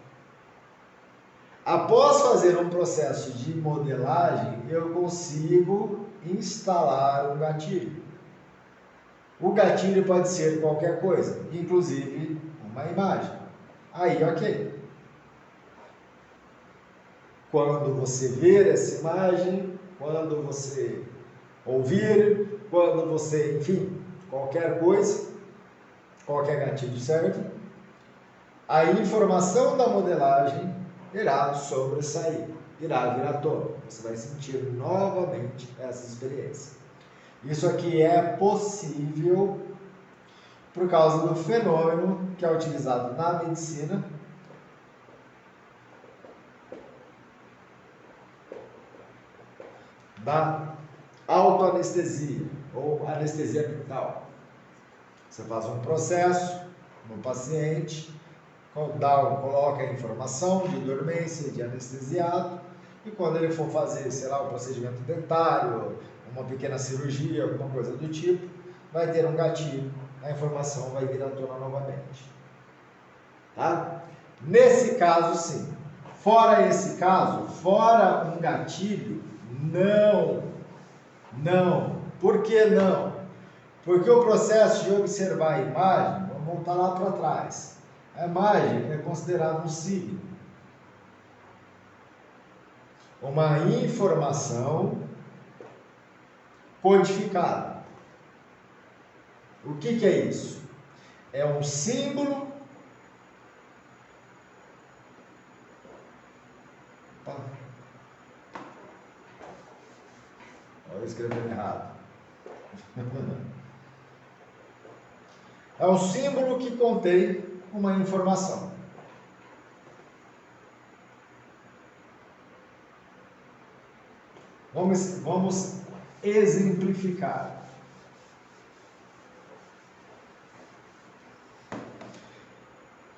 Após fazer um processo de modelagem, eu consigo instalar um gatilho. O gatilho pode ser qualquer coisa, inclusive uma imagem. Aí, ok. Quando você ver essa imagem, quando você ouvir, quando você, enfim, qualquer coisa, qualquer gatilho serve, a informação da modelagem irá sobressair, irá vir à tona. Você vai sentir novamente essa experiência. Isso aqui é possível por causa do fenômeno que é utilizado na medicina, da autoanestesia ou anestesia mental. Você faz um processo no paciente, coloca a informação de dormência, de anestesiado, e quando ele for fazer, sei lá, um procedimento dentário, uma pequena cirurgia, alguma coisa do tipo, vai ter um gatilho, a informação vai vir à tona novamente. Tá? Nesse caso, sim. Fora esse caso, fora um gatilho, não. Por que não? Porque o processo de observar a imagem, vamos voltar lá para trás. A imagem é considerada um signo. Uma informação codificada. O que é isso? É um símbolo. Opa. Olha, eu escrevendo errado. É um símbolo que contém uma informação. Vamos exemplificar.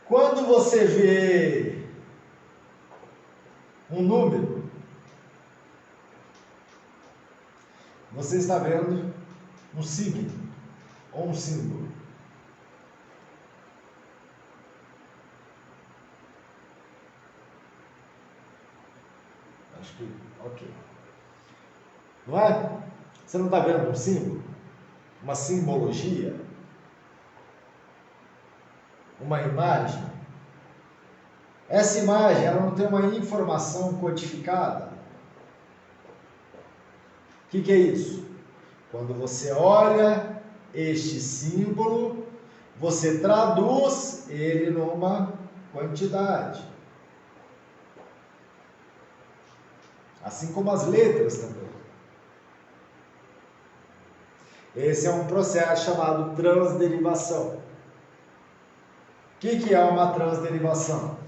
Quando você vê um número, você está vendo um signo ou um símbolo. Acho que, ok. Não é? Você não está vendo um símbolo? Uma simbologia? Uma imagem? Essa imagem, ela não tem uma informação codificada. O que é isso? Quando você olha este símbolo, você traduz ele numa quantidade. Assim como as letras também. Esse é um processo chamado transderivação. O que é uma transderivação?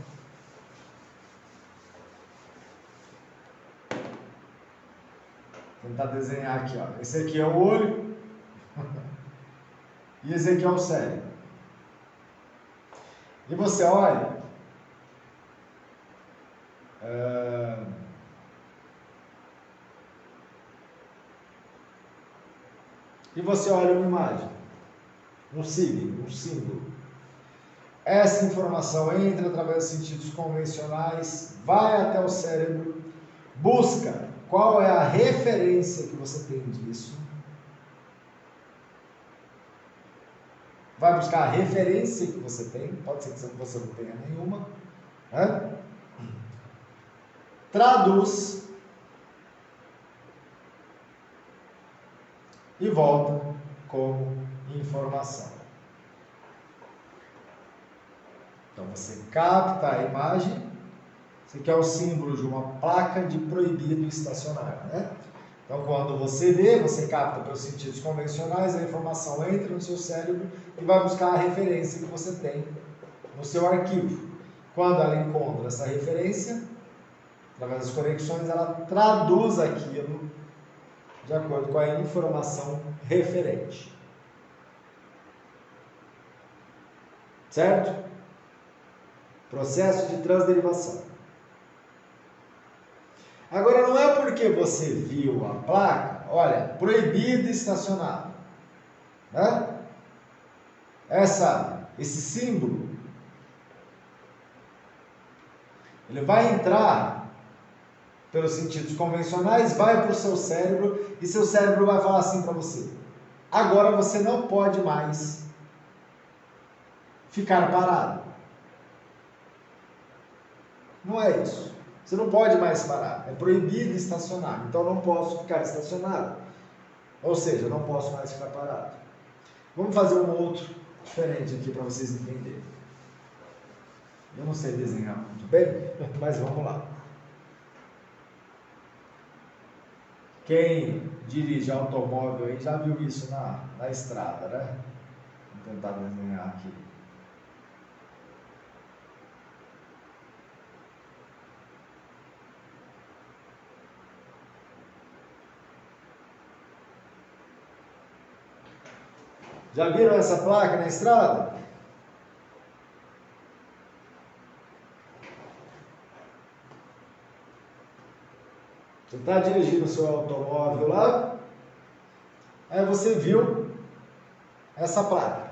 Vou tentar desenhar aqui, ó. Esse aqui é o olho e esse aqui é o cérebro. E você olha, uma imagem, um signo, um símbolo. Essa informação entra através dos sentidos convencionais, vai até o cérebro, busca qual é a referência que você tem disso. Vai buscar a referência que você tem, pode ser que você não tenha nenhuma, né? Traduz e volta como informação. Então você capta a imagem, você quer o símbolo de uma placa de proibido estacionar, né? Então quando você vê, você capta pelos sentidos convencionais, a informação entra no seu cérebro e vai buscar a referência que você tem no seu arquivo. Quando ela encontra essa referência, através das conexões, ela traduz aquilo de acordo com a informação referente. Certo? Processo de transderivação. Agora, não é porque você viu a placa, olha, proibido estacionar, né? Esse símbolo, ele vai entrar pelos sentidos convencionais, vai para o seu cérebro e seu cérebro vai falar assim para você: agora você não pode mais ficar parado. Não é isso. Você não pode mais parar. É proibido estacionar. Então eu não posso ficar estacionado. Ou seja, eu não posso mais ficar parado. Vamos fazer um outro diferente aqui para vocês entenderem. Eu não sei desenhar muito bem, mas vamos lá. Quem dirige automóvel aí já viu isso na estrada, né? Vou tentar desenhar aqui. Já viram essa placa na estrada? Você está dirigindo o seu automóvel lá, aí você viu essa placa.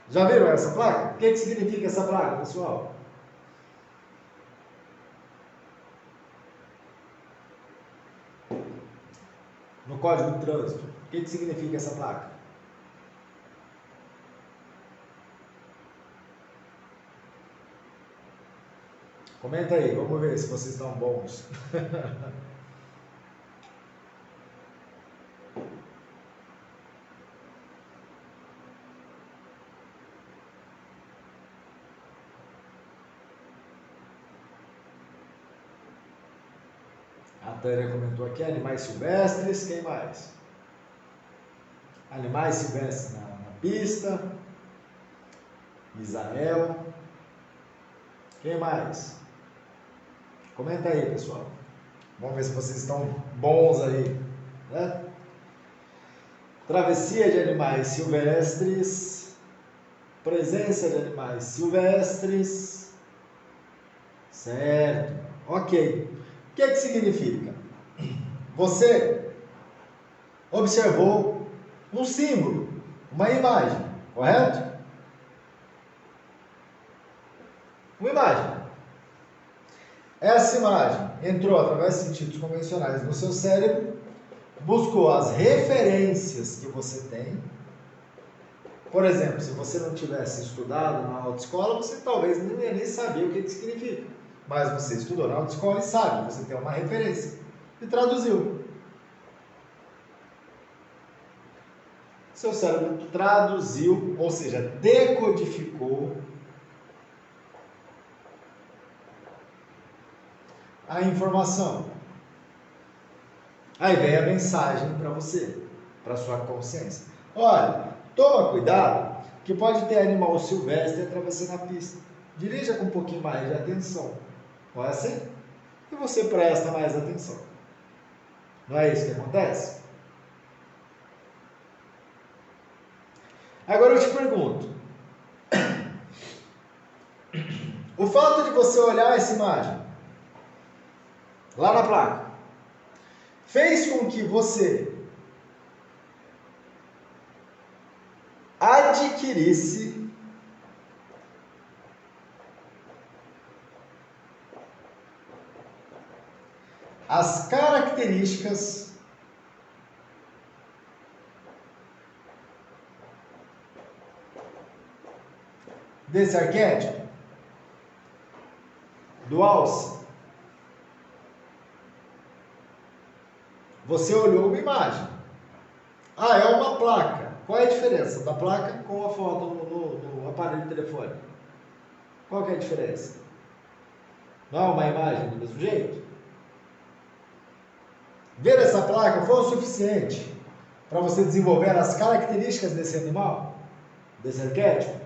Já viram essa placa? O que significa essa placa, pessoal? No Código de Trânsito, o que significa essa placa? Comenta aí, vamos ver se vocês estão bons. A Tânia comentou aqui, animais silvestres, quem mais? Animais silvestres na pista. Isael. Quem mais? Comenta aí, pessoal. Vamos ver se vocês estão bons aí, né? Travessia de animais silvestres. Presença de animais silvestres. Certo. Ok. O que significa? Você observou um símbolo, uma imagem, correto? Uma imagem. Essa imagem entrou através de sentidos convencionais no seu cérebro, buscou as referências que você tem. Por exemplo, se você não tivesse estudado na autoescola, você talvez não ia nem saber o que significa. Mas você estudou na autoescola e sabe, você tem uma referência. E traduziu. Seu cérebro traduziu, ou seja, decodificou a informação. Aí vem a mensagem para você, para sua consciência. Olha, toma cuidado, que pode ter animal silvestre atravessando a pista. Dirija com um pouquinho mais de atenção. Não é assim? E você presta mais atenção. Não é isso que acontece? Agora eu te pergunto. O fato de você olhar essa imagem lá na placa fez com que você adquirisse as características desse arquétipo do alce. Você olhou uma imagem. Ah, é uma placa. Qual é a diferença da placa com a foto no aparelho de telefone? Qual que é a diferença? Não é uma imagem do mesmo jeito? Ver essa placa foi o suficiente para você desenvolver as características desse animal? Desse arquétipo?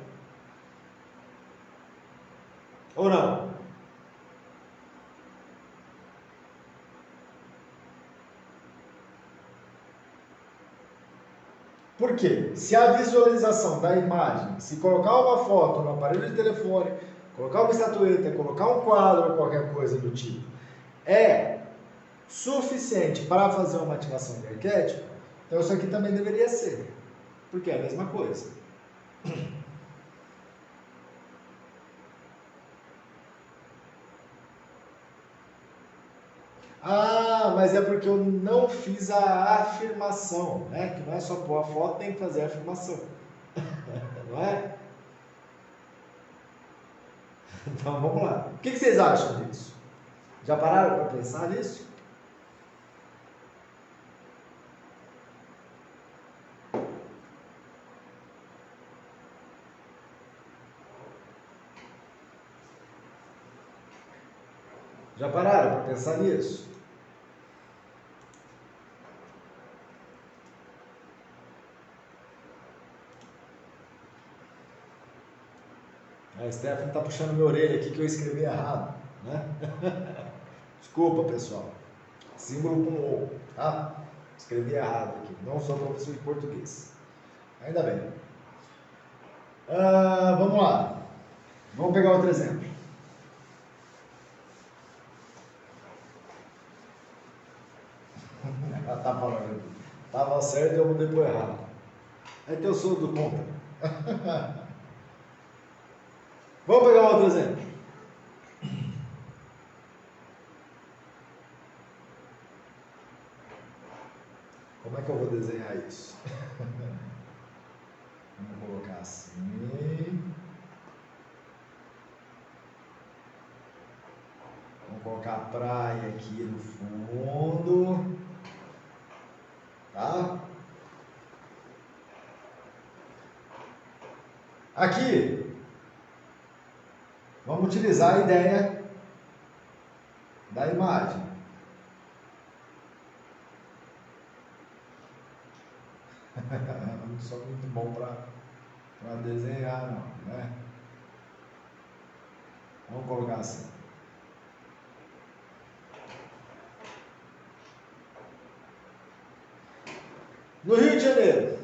Ou não? Por quê? Se a visualização da imagem, se colocar uma foto no aparelho de telefone, colocar uma estatueta, colocar um quadro ou qualquer coisa do tipo, é suficiente para fazer uma ativação de arquétipo, então isso aqui também deveria ser, porque é a mesma coisa. Ah, mas é porque eu não fiz a afirmação, né? Que não é só pôr a foto, tem que fazer a afirmação. Não é? Então vamos lá. O que vocês acham disso? Já pararam para pensar nisso? Já pararam para pensar nisso? A Stephanie está puxando minha orelha aqui que eu escrevi errado, né? Desculpa, pessoal. Símbolo com O, tá? Escrevi errado aqui. Não sou professor de português. Ainda bem. Vamos lá. Vamos pegar outro exemplo. Ela tá falando. Tava certo e eu mudei pro errado. É que eu sou do contra. Vamos pegar outro exemplo. Como é que eu vou desenhar isso? Vamos colocar assim. Vamos colocar a praia aqui no fundo. Tá? Aqui, vamos utilizar a ideia da imagem. Eu não sou muito bom para desenhar, não, né? Vamos colocar assim. No Rio de Janeiro,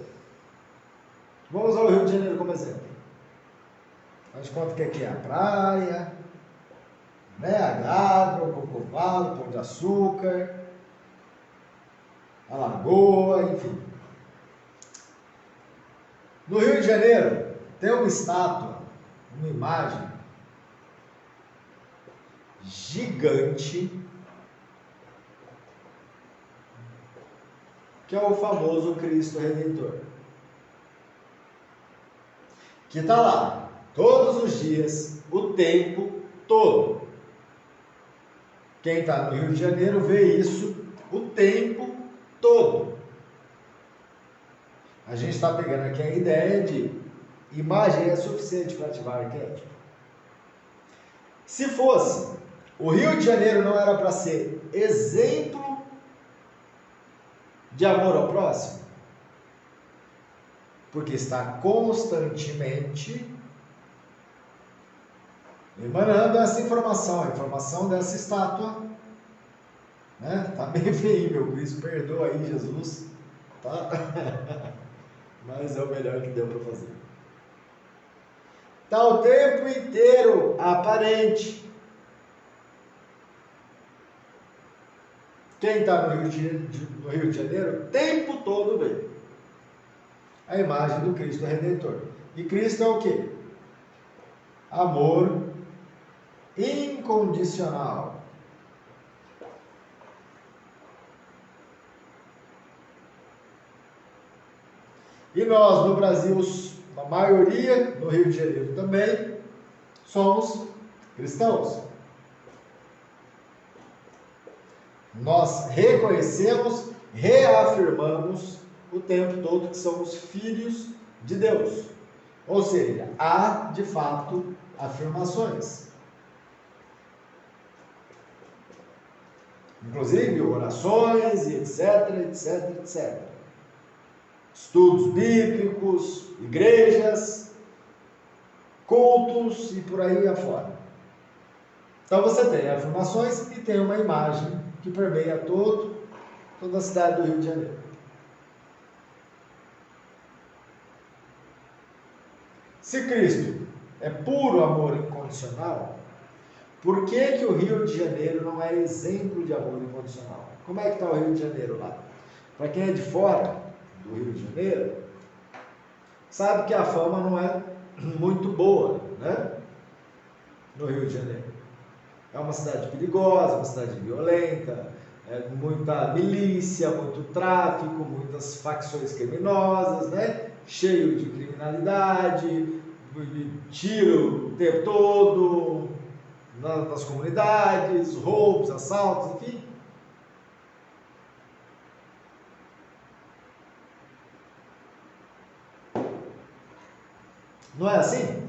vamos usar o Rio de Janeiro como exemplo. A gente conta que aqui é a praia, né? A Gávea, o Cocovado, o Pão de Açúcar, a Lagoa, enfim. No Rio de Janeiro, tem uma estátua, uma imagem gigante, que é o famoso Cristo Redentor, que está lá todos os dias, o tempo todo. Quem está no Rio de Janeiro vê isso o tempo todo. A gente está pegando aqui a ideia de imagem é suficiente para ativar arquétipo. Se fosse, o Rio de Janeiro não era para ser exemplo de amor ao próximo? Porque está constantemente emanando essa informação, a informação dessa estátua, né? Tá bem feio, meu Cristo, perdoa aí, Jesus, tá? Mas é o melhor que deu para fazer. Está o tempo inteiro aparente. Quem está no Rio de Janeiro, o tempo todo vê a imagem do Cristo Redentor. E Cristo é o quê? Amor incondicional. E nós, no Brasil, a maioria, no Rio de Janeiro também, somos cristãos. Nós reconhecemos, reafirmamos o tempo todo que somos filhos de Deus. Ou seja, há, de fato, afirmações. Inclusive orações e etc, etc, etc. Estudos bíblicos, igrejas, cultos e por aí afora. Então você tem afirmações e tem uma imagem que permeia toda a cidade do Rio de Janeiro. Se Cristo é puro amor incondicional, por que o Rio de Janeiro não é exemplo de amor incondicional? Como é que está o Rio de Janeiro lá? Para quem é de fora do Rio de Janeiro, sabe que a fama não é muito boa, né? No Rio de Janeiro. É uma cidade perigosa, uma cidade violenta, muita milícia, muito tráfico, muitas facções criminosas, né? Cheio de criminalidade, tiro o tempo todo nas comunidades, roubos, assaltos, enfim. Não é assim?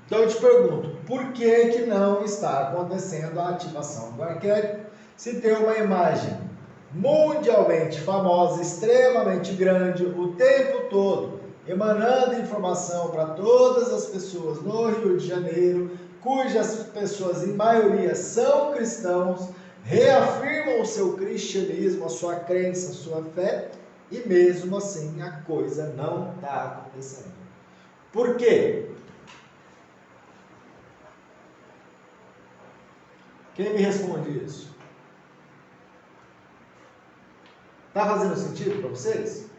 Então eu te pergunto, por que não está acontecendo a ativação do arquétipo se tem uma imagem mundialmente famosa, extremamente grande, o tempo todo, emanando informação para todas as pessoas no Rio de Janeiro, cujas pessoas em maioria são cristãos, reafirmam o seu cristianismo, a sua crença, a sua fé, e mesmo assim a coisa não está acontecendo. Por quê? Quem me responde isso? Está fazendo sentido para vocês?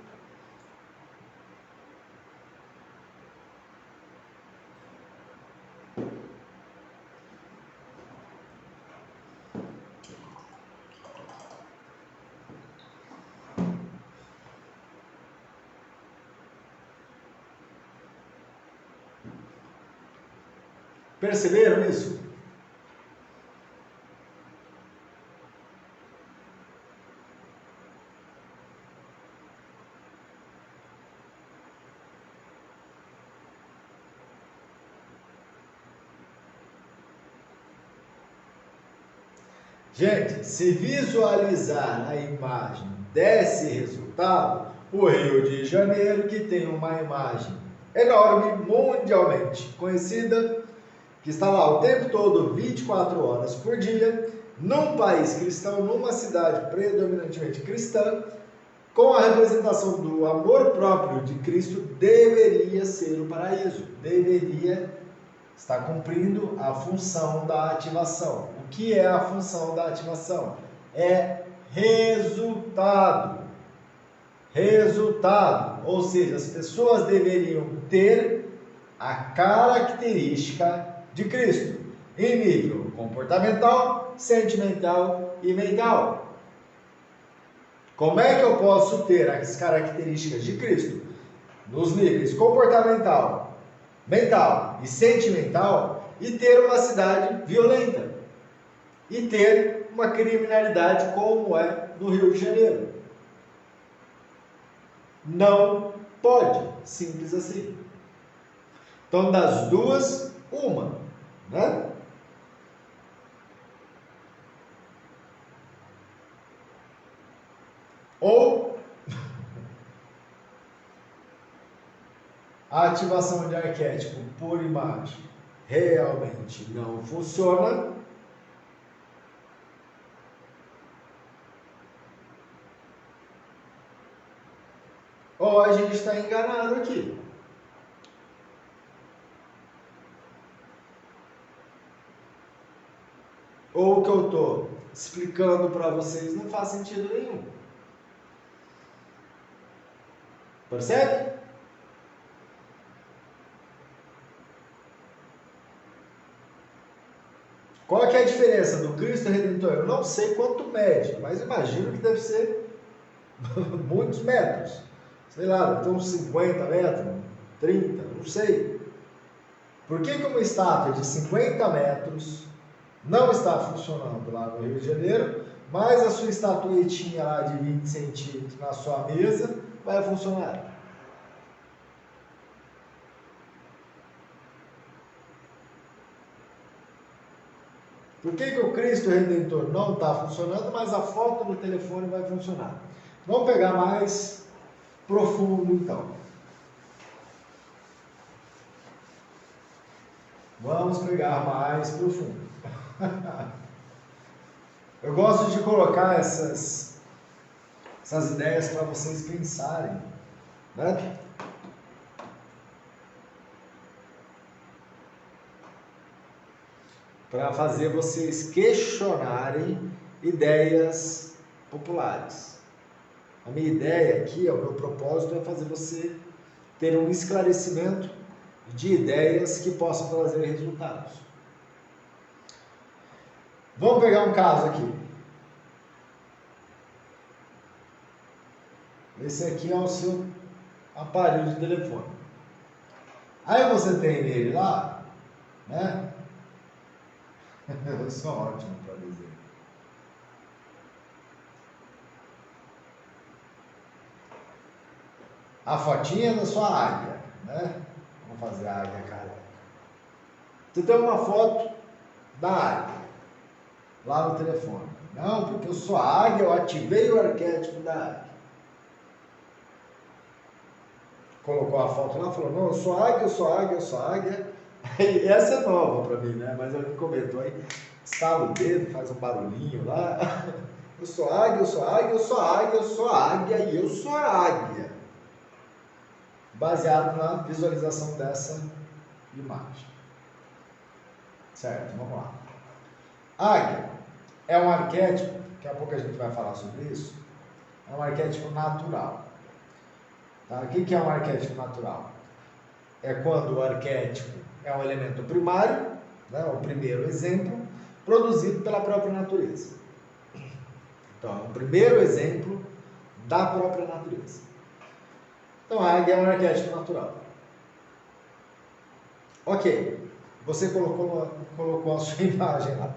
Perceberam isso? Gente, se visualizar a imagem desse resultado, o Rio de Janeiro, que tem uma imagem enorme, mundialmente conhecida, que está lá o tempo todo, 24 horas por dia, num país cristão, numa cidade predominantemente cristã, com a representação do amor próprio de Cristo, deveria ser o paraíso, deveria estar cumprindo a função da ativação. O que é a função da ativação? É resultado. Resultado, ou seja, as pessoas deveriam ter a característica de Cristo, em nível comportamental, sentimental e mental. Como é que eu posso ter as características de Cristo? Nos níveis comportamental, mental e sentimental, e ter uma cidade violenta, e ter uma criminalidade como é no Rio de Janeiro. Não pode, simples assim. Então, das duas, uma, né? Ou a ativação de arquétipo por imagem realmente não funciona, ou a gente está enganado aqui. Ou o que eu estou explicando para vocês não faz sentido nenhum. Percebe? Qual que é a diferença do Cristo Redentor? Eu não sei quanto mede, mas imagino que deve ser muitos metros. Sei lá, deve ter uns 50 metros, 30, não sei. Por que uma estátua de 50 metros não está funcionando lá no Rio de Janeiro, mas a sua estatuetinha lá de 20 centímetros na sua mesa vai funcionar? Por que o Cristo Redentor não está funcionando, mas a foto do telefone vai funcionar? Vamos pegar mais profundo então. Vamos pegar mais profundo. Eu gosto de colocar essas ideias para vocês pensarem, né? Para fazer vocês questionarem ideias populares. A minha ideia aqui, o meu propósito é fazer você ter um esclarecimento de ideias que possam trazer resultados. Vamos pegar um caso aqui. Esse aqui é o seu aparelho de telefone. Aí você tem nele lá, né? Eu sou ótimo para dizer. A fotinha da sua águia, né? Vamos fazer a águia, cara. Você tem uma foto da águia lá no telefone. Não, porque eu sou águia, eu ativei o arquétipo da águia. Colocou a foto lá e falou, não, eu sou águia, eu sou águia, eu sou águia. E essa é nova para mim, né? Mas ele comentou aí, estala o dedo, faz um barulhinho lá. Eu sou águia, eu sou águia, eu sou águia, eu sou águia e eu sou águia. Baseado na visualização dessa imagem. Certo, vamos lá. Águia é um arquétipo, daqui a pouco a gente vai falar sobre isso, é um arquétipo natural. Tá? O que é um arquétipo natural? É quando o arquétipo é um elemento primário, né, o primeiro exemplo, produzido pela própria natureza. Então, é o primeiro exemplo da própria natureza. Então, a águia é um arquétipo natural. Ok, você colocou a sua imagem lá.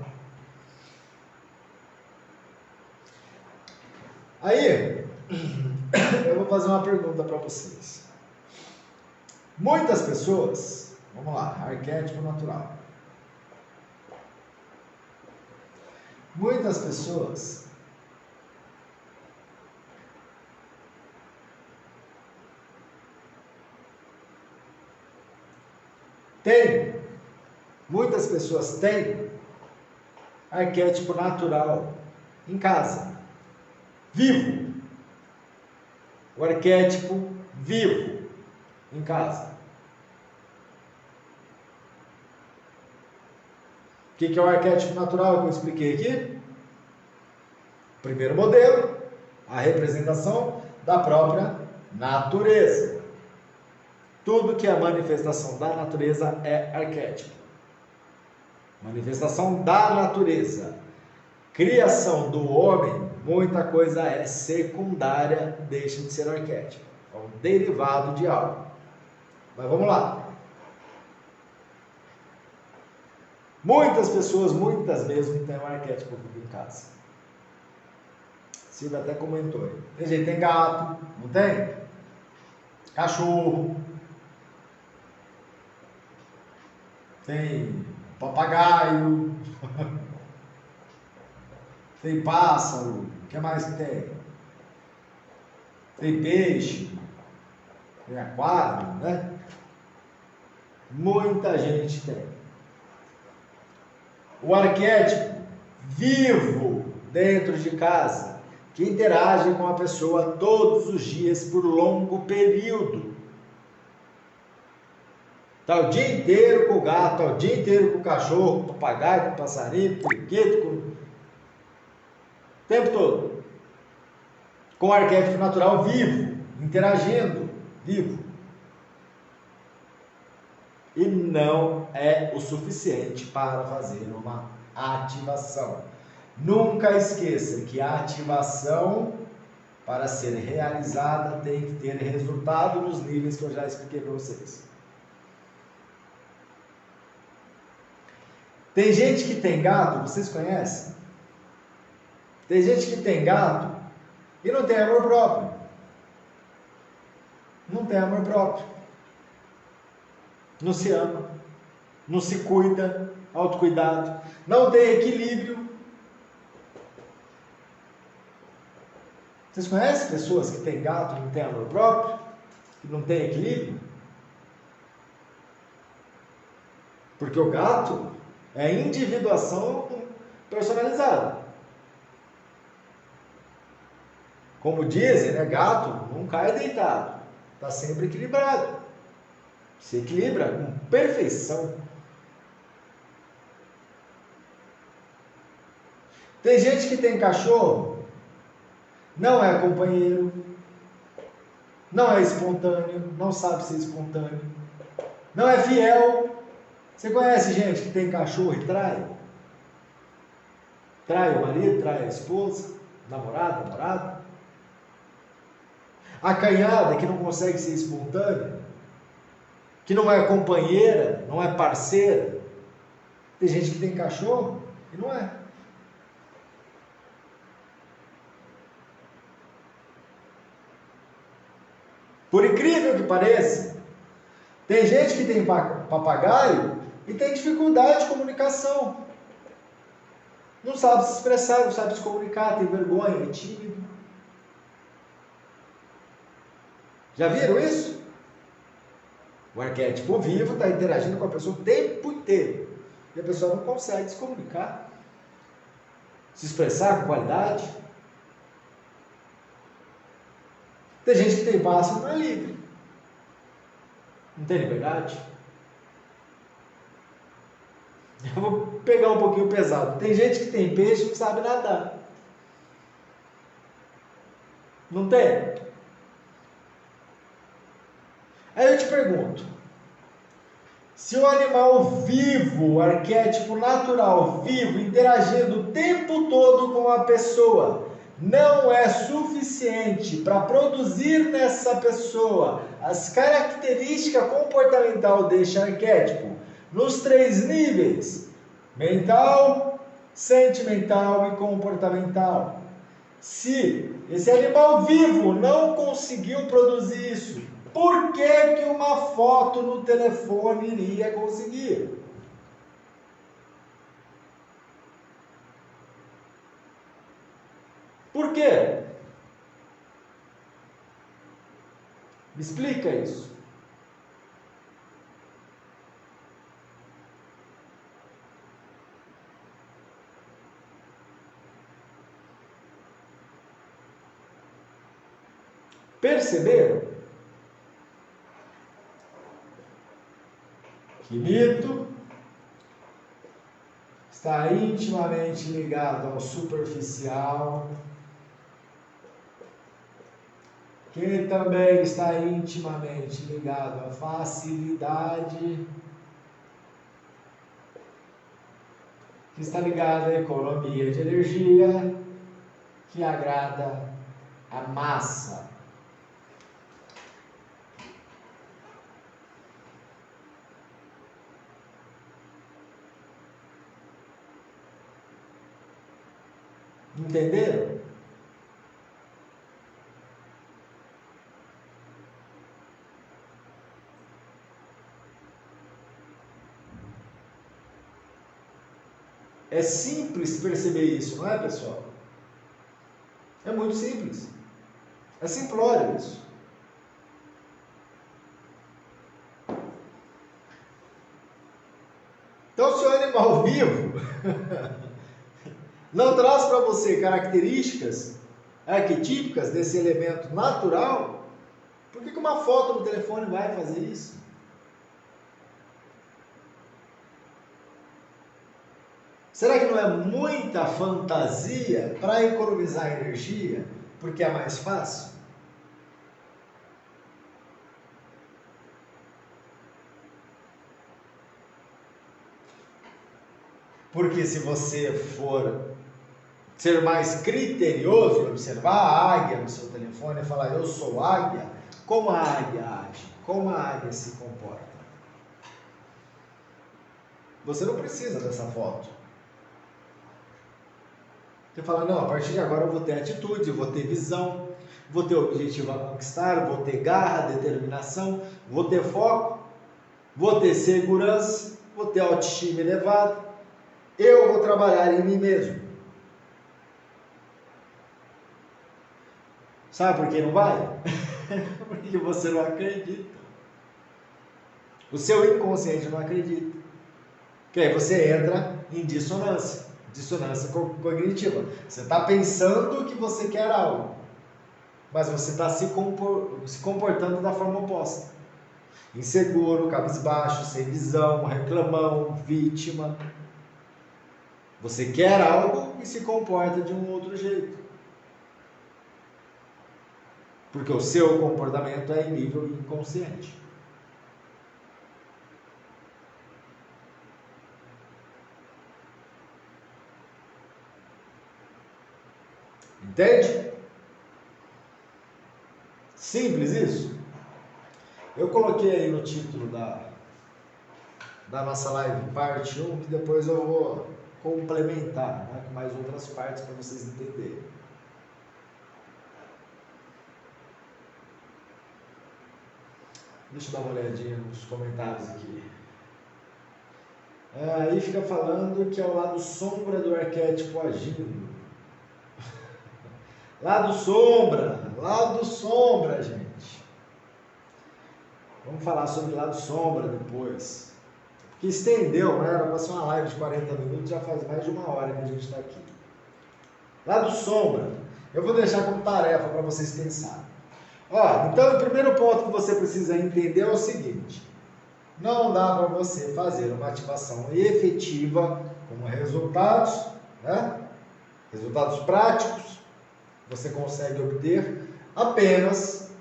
Aí, eu vou fazer uma pergunta para vocês. Muitas pessoas, vamos lá, arquétipo natural. Muitas pessoas têm arquétipo natural em casa, vivo. O arquétipo vivo em casa. O que é o arquétipo natural que eu expliquei aqui? Primeiro modelo, a representação da própria natureza. Tudo que é manifestação da natureza é arquétipo. Manifestação da natureza. Criação do homem, muita coisa é secundária, deixa de ser arquétipo. É um derivado de algo. Mas vamos lá. Muitas pessoas, muitas mesmo, têm um arquétipo aqui em casa. Silvia até comentou aí. Tem gente, tem gato, não tem? Cachorro. Tem papagaio. Tem pássaro. O que mais que tem? Tem peixe. Tem aquário, né? Muita gente tem. O arquétipo vivo dentro de casa, que interage com a pessoa todos os dias por longo período. Está o dia inteiro com o gato, está o dia inteiro com o cachorro, com o papagaio, com o passarinho, com o periquito, o tempo todo. Com o arquétipo natural vivo, interagindo, vivo. E não é o suficiente para fazer uma ativação. Nunca esqueça que a ativação, para ser realizada, tem que ter resultado nos níveis que eu já expliquei para vocês. Tem gente que tem gato, vocês conhecem? Tem gente que tem gato e não tem amor próprio. Não tem amor próprio. Não se ama, não se cuida, autocuidado, não tem equilíbrio. Vocês conhecem pessoas que têm gato e não têm amor próprio? Que não têm equilíbrio? Porque o gato é individuação personalizada. Como dizem, né? Gato não cai deitado, está sempre equilibrado. Se equilibra com perfeição. Tem gente que tem cachorro, não é companheiro, não é espontâneo, não sabe ser espontâneo, não é fiel. Você conhece gente que tem cachorro e trai? Trai o marido, trai a esposa, namorado. Acanhada que não consegue ser espontânea, que não é companheira, não é parceira. Tem gente que tem cachorro e não é. Por incrível que pareça, tem gente que tem papagaio e tem dificuldade de comunicação. Não sabe se expressar, não sabe se comunicar, tem vergonha, é tímido. Já viram isso? O arquétipo vivo está interagindo com a pessoa o tempo inteiro. E a pessoa não consegue se comunicar, se expressar com qualidade. Tem gente que tem pássaro e não é livre. Não tem liberdade. Eu vou pegar um pouquinho pesado. Tem gente que tem peixe e não sabe nadar. Não tem? Aí eu te pergunto, se o animal vivo, o arquétipo natural vivo, interagindo o tempo todo com a pessoa, não é suficiente para produzir nessa pessoa as características comportamentais deste arquétipo, nos 3 níveis, mental, sentimental e comportamental. Se esse animal vivo não conseguiu produzir isso, por que uma foto no telefone iria conseguir? Por quê? Me explica isso. Perceberam que mito está intimamente ligado ao superficial, que também está intimamente ligado à facilidade, que está ligado à economia de energia, que agrada a massa. Entenderam? É simples perceber isso, não é, pessoal? É muito simples. É simplório isso. Então, se o animal vivo não traz para você características arquetípicas desse elemento natural, por que uma foto no telefone vai fazer isso? Será que não é muita fantasia para economizar energia, porque é mais fácil? Porque se você for ser mais criterioso e observar a águia no seu telefone e falar, eu sou águia, como a águia age? Como a águia se comporta? Você não precisa dessa foto. Você fala, não, a partir de agora eu vou ter atitude, eu vou ter visão, vou ter objetivo a conquistar, vou ter garra, determinação, vou ter foco, vou ter segurança, vou ter autoestima elevada, eu vou trabalhar em mim mesmo. Sabe por que não vai? Porque você não acredita. O seu inconsciente não acredita. Que aí você entra em dissonância cognitiva. Você está pensando que você quer algo, mas você está se comportando da forma oposta. Inseguro, cabisbaixo, sem visão, reclamão, vítima. Você quer algo e se comporta de um outro jeito. Porque o seu comportamento é em nível inconsciente. Entende? Simples isso? Eu coloquei aí no título da nossa live parte 1, que depois eu vou complementar, né, com mais outras partes para vocês entenderem. Deixa eu dar uma olhadinha nos comentários aqui. Aí fica falando que é o lado sombra do arquétipo agindo. Lado sombra, gente. Vamos falar sobre lado sombra depois. Porque estendeu, né? Era para ser uma live de 40 minutos, já faz mais de uma hora que a gente está aqui. Lado sombra. Eu vou deixar como tarefa para vocês pensarem. Ó, então o primeiro ponto que você precisa entender é o seguinte: não dá para você fazer uma ativação efetiva com resultados, né? Resultados práticos, você consegue obter apenas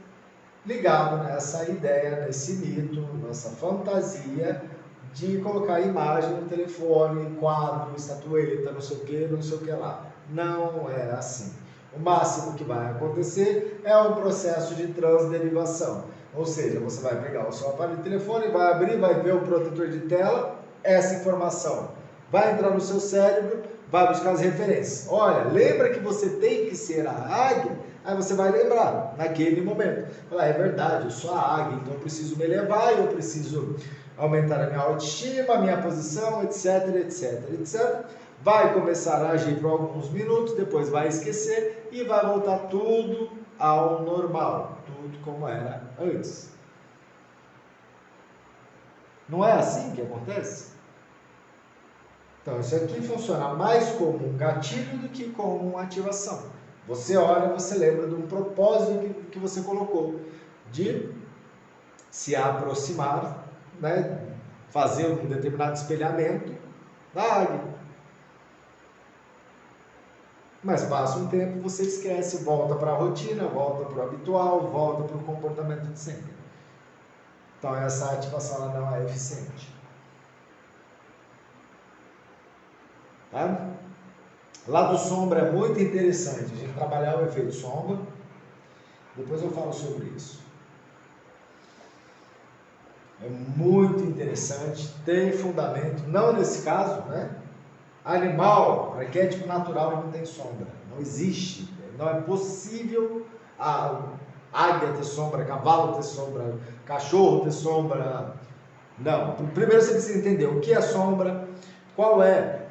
ligado nessa ideia, nesse mito, nessa fantasia de colocar imagem no telefone, quadro, estatueta, não sei o que lá. Não é assim. O máximo que vai acontecer é um processo de transderivação. Ou seja, você vai pegar o seu aparelho de telefone, vai abrir, vai ver o protetor de tela, essa informação vai entrar no seu cérebro, vai buscar as referências. Olha, lembra que você tem que ser a águia? Aí você vai lembrar, naquele momento. Falar, é verdade, eu sou a águia, então eu preciso me elevar, eu preciso aumentar a minha autoestima, a minha posição, etc, etc, etc. vai começar a agir por alguns minutos, depois vai esquecer e vai voltar tudo ao normal, tudo como era antes. Não é assim que acontece? Então, isso aqui funciona mais como um gatilho do que como uma ativação. Você olha, você lembra de um propósito que você colocou, de se aproximar, né, fazer um determinado espelhamento da águia. Mas passa um tempo, você esquece, volta para a rotina, volta para o habitual, volta para o comportamento de sempre. Então, essa ativação ela não é eficiente. Tá? Lado sombra é muito interessante, a gente trabalhar o efeito sombra, depois eu falo sobre isso. É muito interessante, tem fundamento, não nesse caso, né? Animal, arquétipo natural não tem sombra, não existe, não é possível a águia ter sombra, cavalo ter sombra, cachorro ter sombra. Não, primeiro você precisa entender o que é sombra, qual é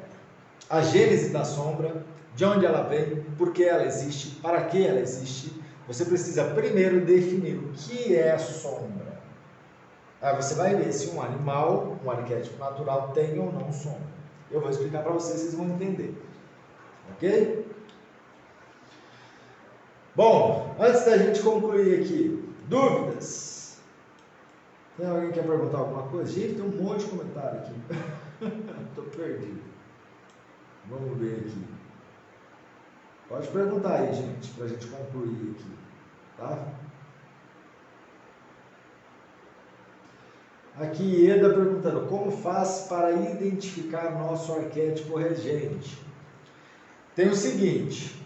a gênese da sombra, de onde ela vem, por que ela existe, para que ela existe. Você precisa primeiro definir o que é sombra. Aí você vai ver se um animal, um arquétipo natural, tem ou não sombra. Eu vou explicar para vocês, vocês vão entender. Ok? Bom, antes da gente concluir aqui, dúvidas? Tem alguém que quer perguntar alguma coisa? Gente, tem um monte de comentário aqui. Estou perdido. Vamos ver aqui. Pode perguntar aí, gente, para a gente concluir aqui. Tá? Aqui, Ieda perguntando, como faz para identificar nosso arquétipo regente? Tem o seguinte,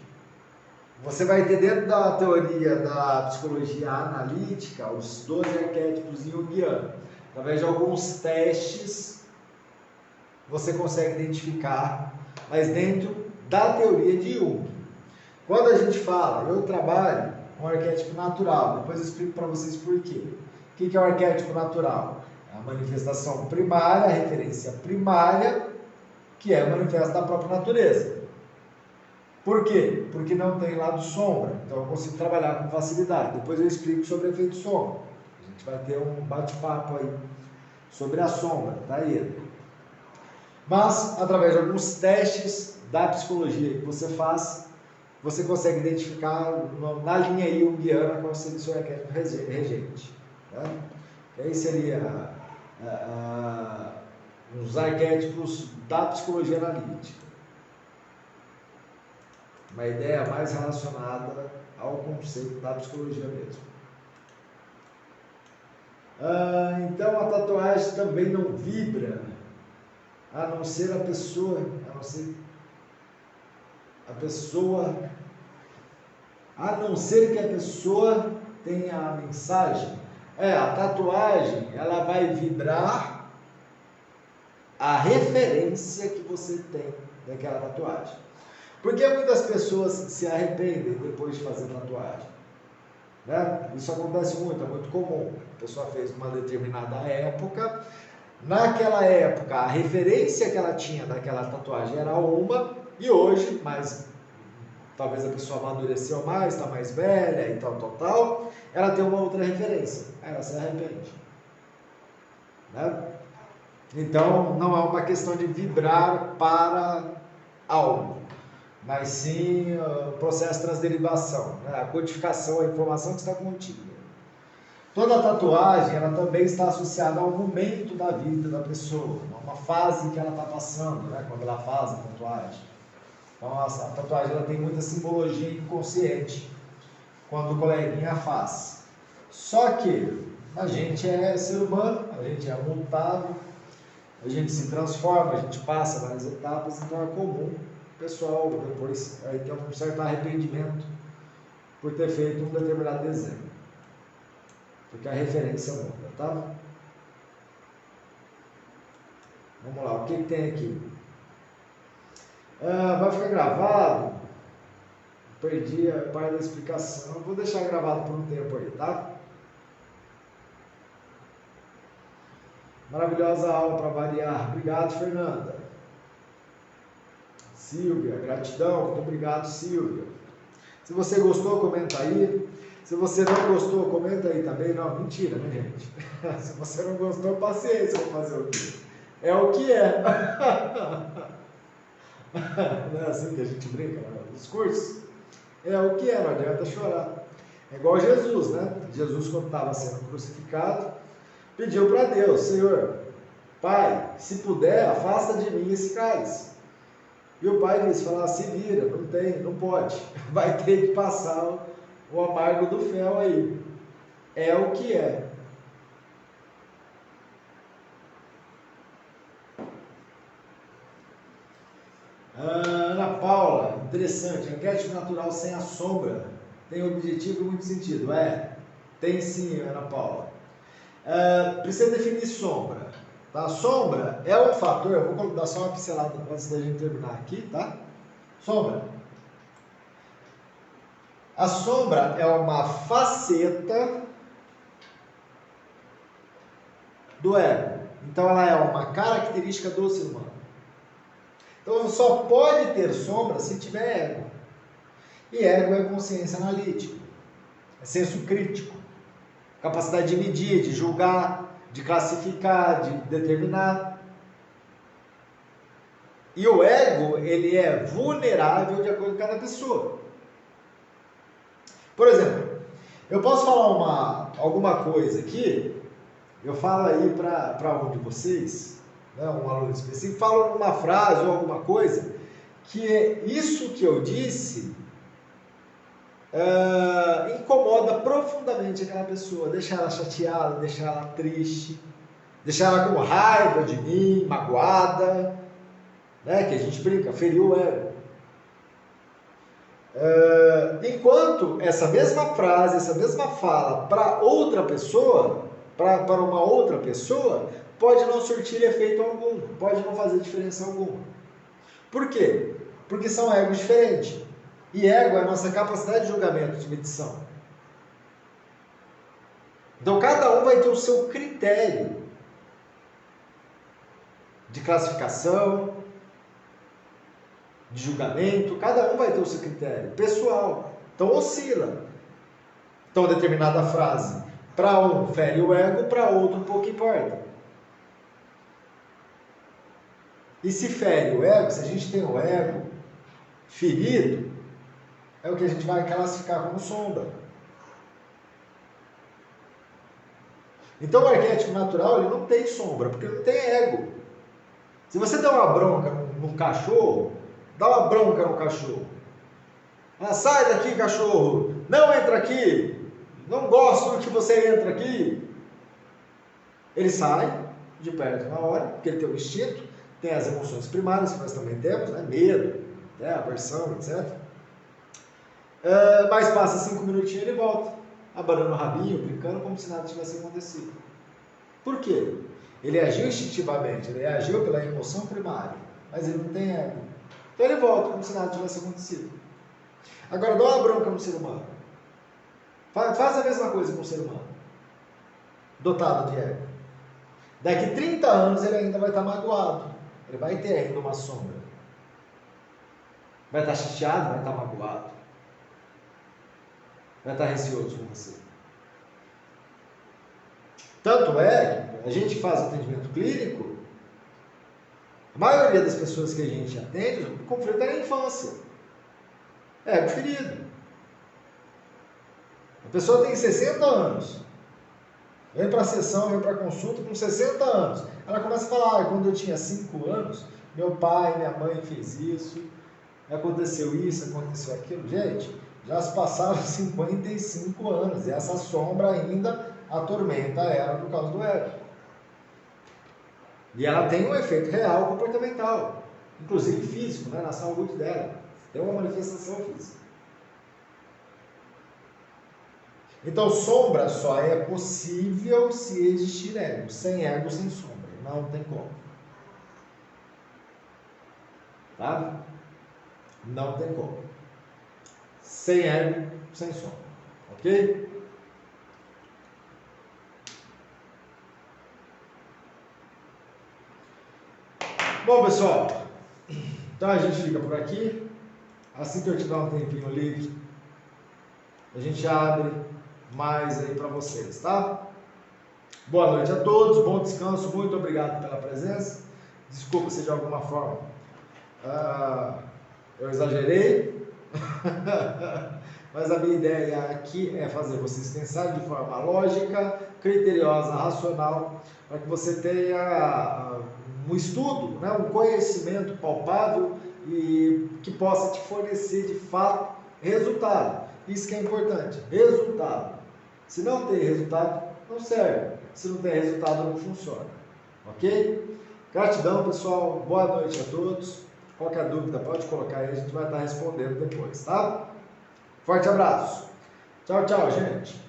você vai ter dentro da teoria da psicologia analítica, os 12 arquétipos junguianos. Através de alguns testes, você consegue identificar, mas dentro da teoria de Jung. Quando a gente fala, eu trabalho com um arquétipo natural, depois eu explico para vocês por quê. O que é o arquétipo natural? É a manifestação primária, a referência primária, que é manifesta da própria natureza. Por quê? Porque não tem lado sombra, então eu consigo trabalhar com facilidade. Depois eu explico sobre o efeito sombra. A gente vai ter um bate-papo aí sobre a sombra, tá aí? Mas, através de alguns testes da psicologia que você faz, você consegue identificar na linha junguiana qual seria o seu arquétipo regente. Tá? Que aí seria os arquétipos da psicologia analítica. Uma ideia mais relacionada ao conceito da psicologia mesmo. Então a tatuagem também não vibra, a não ser que a pessoa tenha a mensagem. A tatuagem, ela vai vibrar a referência que você tem daquela tatuagem. Por que muitas pessoas se arrependem depois de fazer tatuagem? Né? Isso acontece muito, é muito comum. A pessoa fez uma determinada época, naquela época a referência que ela tinha daquela tatuagem era uma, e hoje, mas talvez a pessoa amadureceu mais, está mais velha e tal, ela tem uma outra referência, ela se arrepende. Né? Então, não é uma questão de vibrar para algo, mas sim o processo de transderivação, né? A codificação, a informação que está contida. Toda tatuagem, ela também está associada ao momento da vida da pessoa, a uma fase que ela está passando, né? Quando ela faz a tatuagem. Então, a tatuagem ela tem muita simbologia inconsciente quando o coleguinha faz. Só que a gente é ser humano, a gente é mutável, a gente se transforma, a gente passa várias etapas, então é comum o pessoal depois ter um certo arrependimento por ter feito um determinado desenho, porque a referência muda, tá? Vamos lá, o que tem aqui? Vai ficar gravado? Perdi a parte da explicação, vou deixar gravado por um tempo aí, tá? Maravilhosa aula para variar. Obrigado, Fernanda. Silvia, gratidão, muito obrigado, Silvia. Se você gostou, comenta aí. Se você não gostou, comenta aí também. Não, mentira, né, gente? Se você não gostou, paciência, vou fazer o quê? É o que é. Não é assim que a gente brinca nos cursos? É o que é, não adianta chorar. É igual Jesus, né? Jesus, quando estava sendo crucificado, pediu para Deus: Senhor, Pai, se puder, afasta de mim esse cálice. E o pai disse: falar, se vira, não tem, não pode. Vai ter que passar o amargo do fel aí. É o que é. Ana Paula, interessante. Arquétipo natural sem a sombra tem objetivo e muito sentido. Tem sim, Ana Paula. Precisa definir sombra. Tá? Sombra é um fator. Eu vou dar só uma pincelada antes da gente terminar aqui, tá? Sombra. A sombra é uma faceta do ego. Então ela é uma característica do ser humano. Então só pode ter sombra se tiver ego. E ego é consciência analítica, é senso crítico, capacidade de medir, de julgar, de classificar, de determinar. E o ego, ele é vulnerável de acordo com cada pessoa. Por exemplo, eu posso falar alguma coisa aqui, eu falo aí para um de vocês, né, um aluno específico, falo uma frase ou alguma coisa, que é isso que eu disse incomoda profundamente aquela pessoa, deixa ela chateada, deixa ela triste, deixa ela com raiva de mim, magoada, né, que a gente brinca, feriu o ego. Enquanto essa mesma frase, essa mesma fala para outra pessoa, para uma outra pessoa, pode não surtir efeito algum, pode não fazer diferença alguma. Por quê? Porque são egos diferentes. E ego é a nossa capacidade de julgamento, de medição. Então cada um vai ter o seu critério de classificação, de julgamento, cada um vai ter o seu critério pessoal. Então oscila. Então determinada frase, para um fere o ego, para outro pouco importa. E se fere o ego, se a gente tem o ego ferido, é o que a gente vai classificar como sombra. Então o arquétipo natural, ele não tem sombra, porque não tem ego. Se você der uma bronca num cachorro, dá uma bronca no cachorro. Sai daqui, cachorro, não entra aqui, não gosto que você entra aqui. Ele sai de perto na hora, porque ele tem o instinto, tem as emoções primárias que nós também temos, né? Medo, né? Aversão, etc. Mas passa 5 minutinhos e ele volta, abanando o rabinho, brincando como se nada tivesse acontecido. Por quê? Ele agiu instintivamente, ele agiu pela emoção primária, mas ele não tem ego. Então ele volta como se nada tivesse acontecido. Agora dá uma bronca no ser humano. Faz a mesma coisa com o ser humano, dotado de ego. Daqui 30 anos ele ainda vai estar magoado, ele vai ter ainda uma sombra. Vai estar chateado, vai estar magoado. Vai estar receoso com você. Tanto é que a gente faz atendimento clínico, a maioria das pessoas que a gente atende, o conflito é na infância. Ego ferido. A pessoa tem 60 anos, vem para a sessão, vem para a consulta com 60 anos. Ela começa a falar, quando eu tinha 5 anos, meu pai, minha mãe fez isso, aconteceu isso, aconteceu aquilo. Gente, já se passaram 55 anos e essa sombra ainda atormenta ela por causa do ego. E ela tem um efeito real comportamental, inclusive físico, né, na saúde dela. Tem uma manifestação física. Então, sombra só é possível se existir ego. Sem ego, sem sombra. Não tem como. Tá? Não tem como. Sem ego, sem sombra. Ok? Bom, pessoal, Então a gente fica por aqui. Assim que eu tiver um tempinho livre, a gente abre mais aí para vocês, tá? Boa noite a todos, bom descanso, muito obrigado pela presença. Desculpa se de alguma forma eu exagerei, mas a minha ideia aqui é fazer vocês pensarem de forma lógica, criteriosa, racional, para que você tenha um estudo, né, um conhecimento palpável e que possa te fornecer de fato resultado. Isso que é importante, resultado. Se não tem resultado, não serve. Se não tem resultado, não funciona. Ok? Gratidão, pessoal. Boa noite a todos. Qualquer dúvida, pode colocar aí, a gente vai estar respondendo depois, tá? Forte abraço. Tchau, tchau, gente.